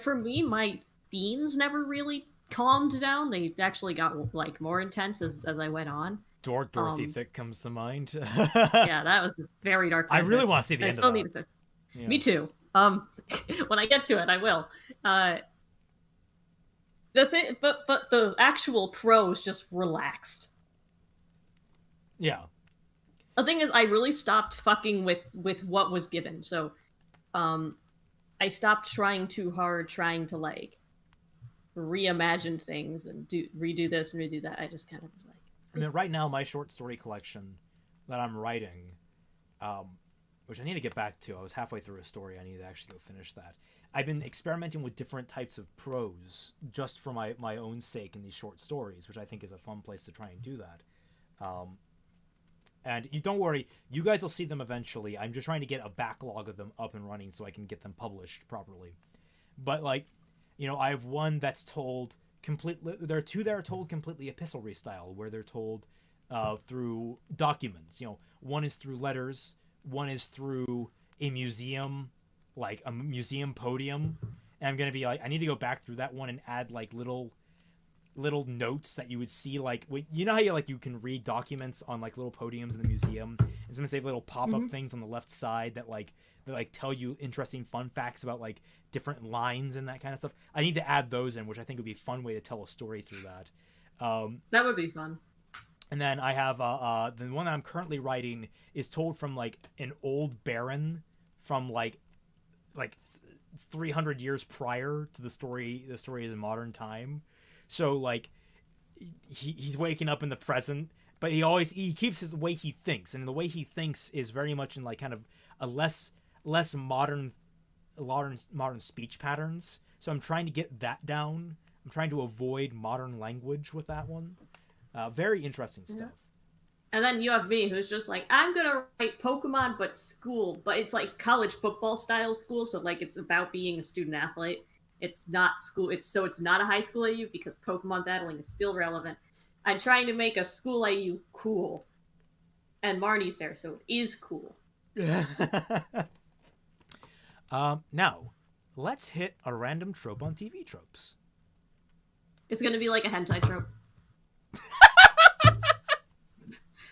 [SPEAKER 2] for me, my themes never really calmed down. They actually got like more intense as I went on.
[SPEAKER 1] Dorothy Thick comes to mind.
[SPEAKER 2] Yeah, that was very dark.
[SPEAKER 1] I really want to see the end of that. I still need
[SPEAKER 2] to. Yeah. Me too. When I get to it, I will. The thing, but the actual prose just relaxed.
[SPEAKER 1] Yeah.
[SPEAKER 2] The thing is, I really stopped fucking with what was given. So, I stopped trying too hard, trying to like reimagine things and redo this and redo that. I just kind of was like.
[SPEAKER 1] I mean, right now, my short story collection that I'm writing, which I need to get back to. I was halfway through a story. I need to actually go finish that. I've been experimenting with different types of prose just for my own sake in these short stories, which I think is a fun place to try and do that. And you don't worry, you guys will see them eventually. I'm just trying to get a backlog of them up and running so I can get them published properly. But like, you know, I have one that's told completely. There are two that are told completely epistolary style, where they're told through documents. You know, one is through letters, one is through a museum, like a museum podium. And I'm gonna be like, I need to go back through that one and add like little notes that you would see, like, you know how you can read documents on like little podiums in the museum, and sometimes they have little pop-up things on the left side that tell you interesting fun facts about like different lines and that kind of stuff. I need to add those in, which I think would be a fun way to tell a story through that.
[SPEAKER 2] That would be fun.
[SPEAKER 1] And then I have the one that I'm currently writing is told from like an old baron from like 300 years prior to the story. The story is in modern time. So like he's waking up in the present, but he keeps the way he thinks, and the way he thinks is very much in like kind of a less modern speech patterns. so I'm trying to get that down. I'm trying to avoid modern language with that one. Very interesting stuff.
[SPEAKER 2] And then you have me, who's just like, I'm gonna write Pokemon, but school, but it's like college football style school, so like it's about being a student athlete. It's not school. It's not a high school AU because Pokemon battling is still relevant. I'm trying to make a school AU cool, and Marnie's there, so it is cool.
[SPEAKER 1] Now, let's hit a random trope on TV tropes.
[SPEAKER 2] It's gonna be like a hentai trope.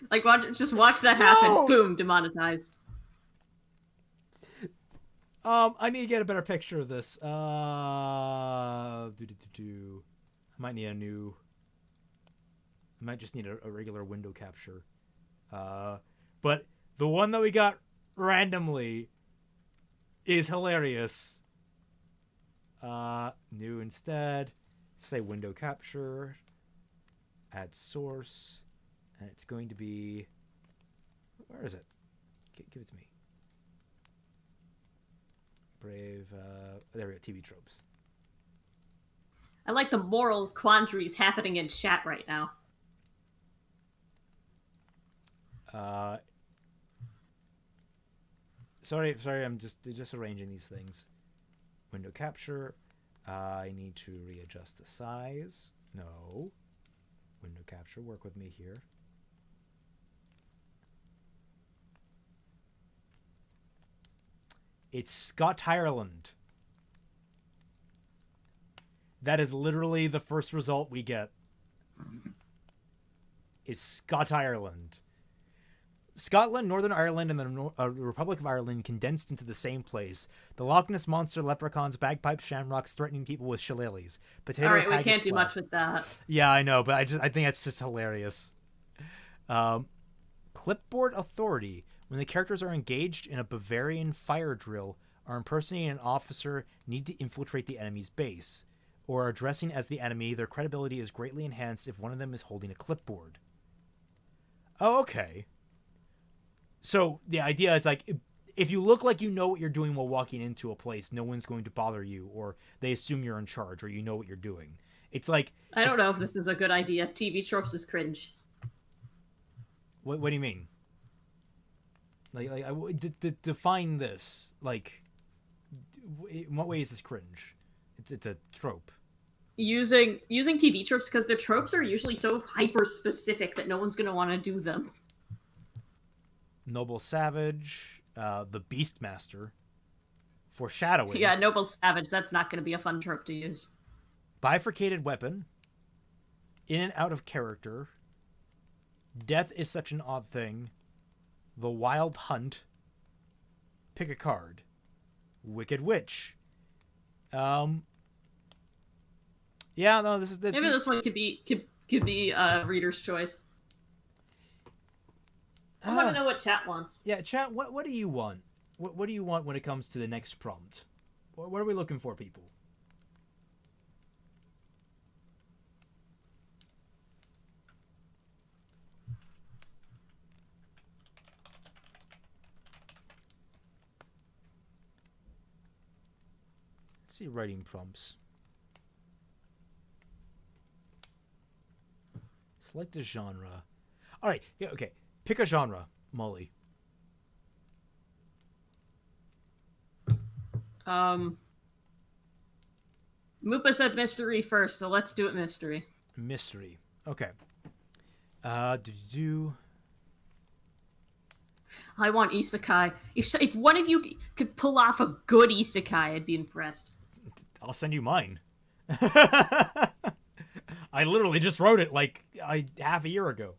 [SPEAKER 2] Like, just watch that happen.
[SPEAKER 1] No!
[SPEAKER 2] Boom, demonetized.
[SPEAKER 1] I need to get a better picture of this. I might need a new. I might just need a regular window capture. But the one that we got randomly is hilarious. New instead. Say window capture. Add source. And it's going to be... Where is it? Give it to me. Brave... there we go, TV tropes.
[SPEAKER 2] I like the moral quandaries happening in chat right now.
[SPEAKER 1] Sorry, I'm just arranging these things. Window capture. I need to readjust the size. No. Window capture, work with me here. It's Scott Ireland. That is literally the first result we get. Is Scott Ireland. Scotland, Northern Ireland, and the Republic of Ireland condensed into the same place. The Loch Ness Monster, leprechauns, bagpipes, shamrocks, threatening people with shillelaghs. Potatoes,
[SPEAKER 2] all right, we
[SPEAKER 1] haggis,
[SPEAKER 2] can't do
[SPEAKER 1] plough.
[SPEAKER 2] much with that.
[SPEAKER 1] Yeah, I know, but I think that's just hilarious. Clipboard authority. When the characters are engaged in a Bavarian fire drill, are impersonating an officer, need to infiltrate the enemy's base, or are dressing as the enemy, their credibility is greatly enhanced if one of them is holding a clipboard. Oh, okay. So the idea is like, if you look like you know what you're doing while walking into a place, no one's going to bother you, or they assume you're in charge, or you know what you're doing. It's like...
[SPEAKER 2] I don't know if this is a good idea. TV tropes is cringe.
[SPEAKER 1] What do you mean? Define this. Like, in what way is this cringe? It's a trope.
[SPEAKER 2] Using TV tropes, because the tropes are usually so hyper specific that no one's gonna want to do them.
[SPEAKER 1] Noble Savage, the Beastmaster, foreshadowing.
[SPEAKER 2] Yeah, Noble Savage, that's not gonna be a fun trope to use.
[SPEAKER 1] Bifurcated weapon, in and out of character, death is such an odd thing, the wild hunt, pick a card, Wicked Witch. Yeah, no, this is...
[SPEAKER 2] Maybe this one could be reader's choice. I want to know what chat wants.
[SPEAKER 1] Yeah, chat, what do you want? What do you want when it comes to the next prompt? What are we looking for, people? Let's see writing prompts. Select a genre. All right, yeah, okay. Pick a genre, Molly.
[SPEAKER 2] Moopa said mystery first, so let's do it mystery.
[SPEAKER 1] Mystery. Okay. Do.
[SPEAKER 2] I want isekai. If one of you could pull off a good isekai, I'd be impressed.
[SPEAKER 1] I'll send you mine. I literally just wrote it like half a year ago.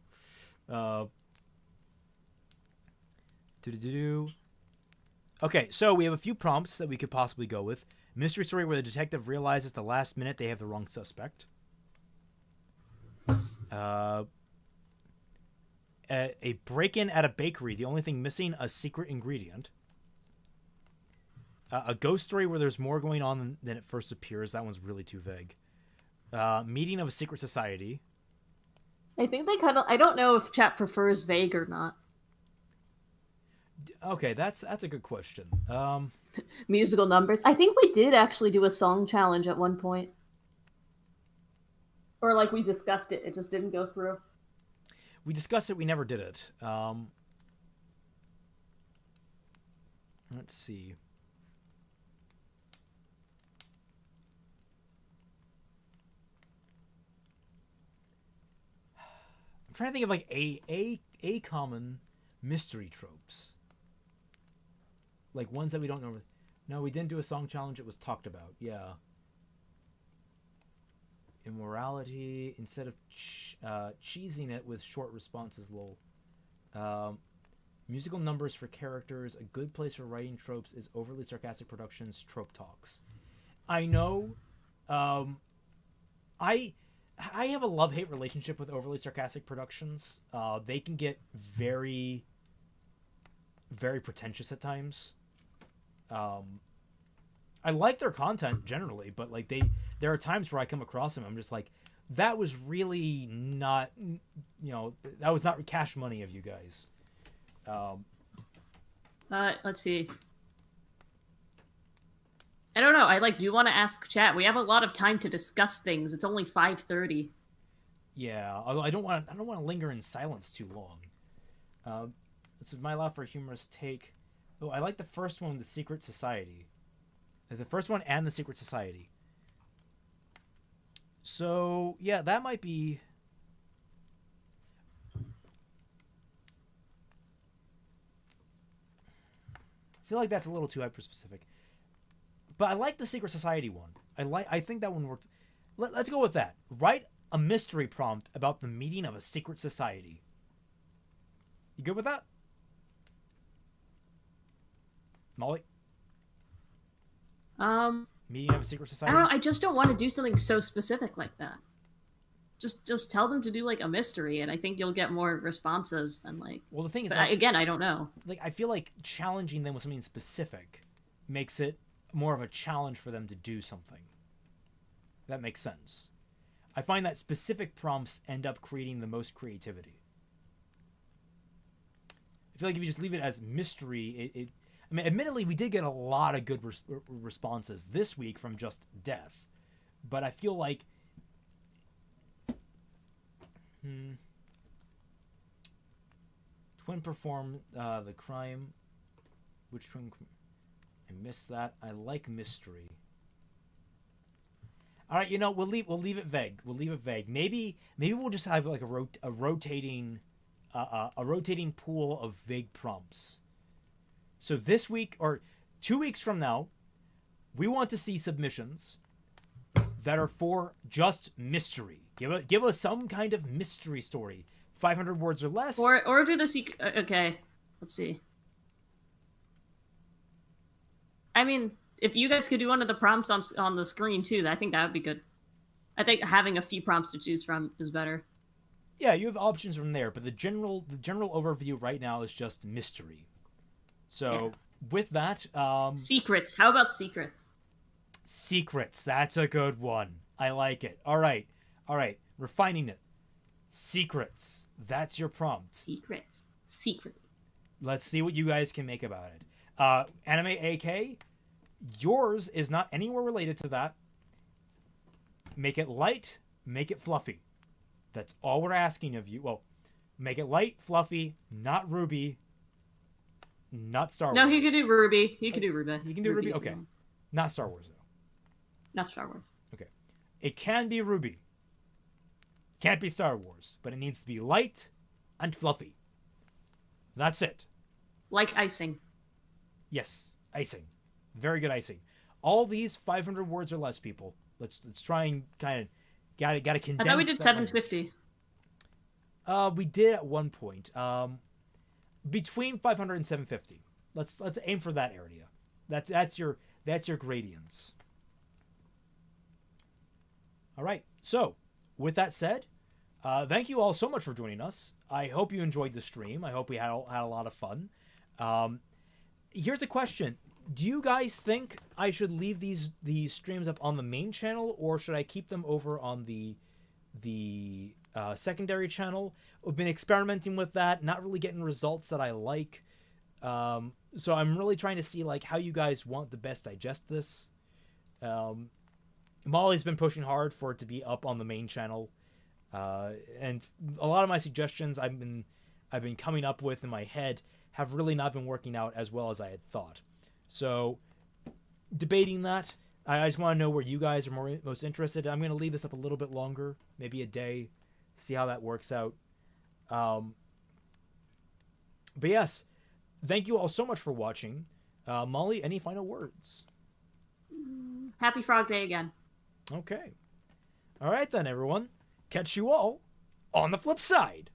[SPEAKER 1] Okay, so we have a few prompts that we could possibly go with. Mystery story where the detective realizes at the last minute they have the wrong suspect. A break-in at a bakery. The only thing missing, a secret ingredient. A ghost story where there's more going on than it first appears. That one's really too vague. Meeting of a secret society.
[SPEAKER 2] I think they kind of... I don't know if chat prefers vague or not.
[SPEAKER 1] Okay, that's a good question.
[SPEAKER 2] Musical numbers. I think we did actually do a song challenge at one point, or like we discussed it. It just didn't go through.
[SPEAKER 1] We discussed it. We never did it. Let's see. I'm trying to think of like a common mystery tropes, like ones that we don't know. No, we didn't do a song challenge. It was talked about. Yeah. Immorality instead of cheesing it with short responses. Lol. Um, Musical numbers for characters. A good place for writing tropes is overly sarcastic productions. Trope talks. I know. Um, I I have a love hate relationship with overly sarcastic productions. They can get very very pretentious at times. Um, I like their content generally, but like there are times where I come across them, I'm just like, that was really not, that was not cash money of you guys. Um,
[SPEAKER 2] Let's see. I don't know. I like do want to ask chat. We have a lot of time to discuss things. It's only 5:30.
[SPEAKER 1] yeah, although I don't want to linger in silence too long. This is my love for a humorous take. Oh, I like the first one, The Secret Society. The first one and The Secret Society. So yeah, that might be. I feel like that's a little too hyper specific. But I like the Secret Society one. I think that one works. Let's go with that. Write a mystery prompt about the meeting of a secret society. You good with that, Molly?
[SPEAKER 2] Um,
[SPEAKER 1] Meeting of a secret
[SPEAKER 2] I don't
[SPEAKER 1] society.
[SPEAKER 2] know. I just don't want to do something so specific like that. Just tell them to do like a mystery, and I think you'll get more responses than like.
[SPEAKER 1] Well, the thing is,
[SPEAKER 2] But again, I don't know.
[SPEAKER 1] I feel like challenging them with something specific makes it more of a challenge for them to do something. That makes sense. I find that specific prompts end up creating the most creativity. I feel like if you just leave it as mystery, I mean, admittedly, we did get a lot of good responses this week from just death, but I feel like, twin perform the crime. Which twin? I missed that. I like mystery. All right, we'll leave it vague. We'll leave it vague. Maybe we'll just have like a rotating a rotating pool of vague prompts. So this week or 2 weeks from now, we want to see submissions that are for just mystery. Give us some kind of mystery story, 500 words or less.
[SPEAKER 2] Or do the secret. Okay, let's see. I mean, if you guys could do one of the prompts on the screen too, I think that would be good. I think having a few prompts to choose from is better.
[SPEAKER 1] Yeah, you have options from there, but the general overview right now is just mystery. So with that,
[SPEAKER 2] Secrets. How about secrets?
[SPEAKER 1] secrets. That's a good one. I like it. All right, refining it. Secrets. That's your prompt.
[SPEAKER 2] Secrets. Secret.
[SPEAKER 1] Let's see what you guys can make about it. Anime AK, yours is not anywhere related to that. Make it light, make it fluffy. That's all we're asking of you. Well, make it light, fluffy, not Ruby, not Star Wars.
[SPEAKER 2] No, he could do Ruby. He could do Ruby.
[SPEAKER 1] You can do Ruby? Okay. Not Star Wars, though.
[SPEAKER 2] Not Star Wars.
[SPEAKER 1] Okay. It can be Ruby. Can't be Star Wars, but it needs to be light and fluffy. That's it.
[SPEAKER 2] Like icing.
[SPEAKER 1] Yes, icing. Very good icing. All these 500 words or less, people. Let's try and kind of gotta condense.
[SPEAKER 2] I thought we did 750.
[SPEAKER 1] We did at one point. Between 500 and 750. Let's aim for that area. That's your gradients. All right. So, with that said, thank you all so much for joining us. I hope you enjoyed the stream. I hope we had a lot of fun. Here's a question: do you guys think I should leave these streams up on the main channel, or should I keep them over on the secondary channel? I've been experimenting with that, not really getting results that I like. So I'm really trying to see like how you guys want to best digest this. Um, Mollie's been pushing hard for it to be up on the main channel, and a lot of my suggestions I've been coming up with in my head have really not been working out as well as I had thought. So debating that, I just want to know where you guys are most interested. I'm going to leave this up a little bit longer, maybe a day, see how that works out. Um, but yes, thank you all so much for watching. Mollie, any final words?
[SPEAKER 2] Happy Frog Day again.
[SPEAKER 1] Okay. All right then, everyone. Catch you all on the flip side.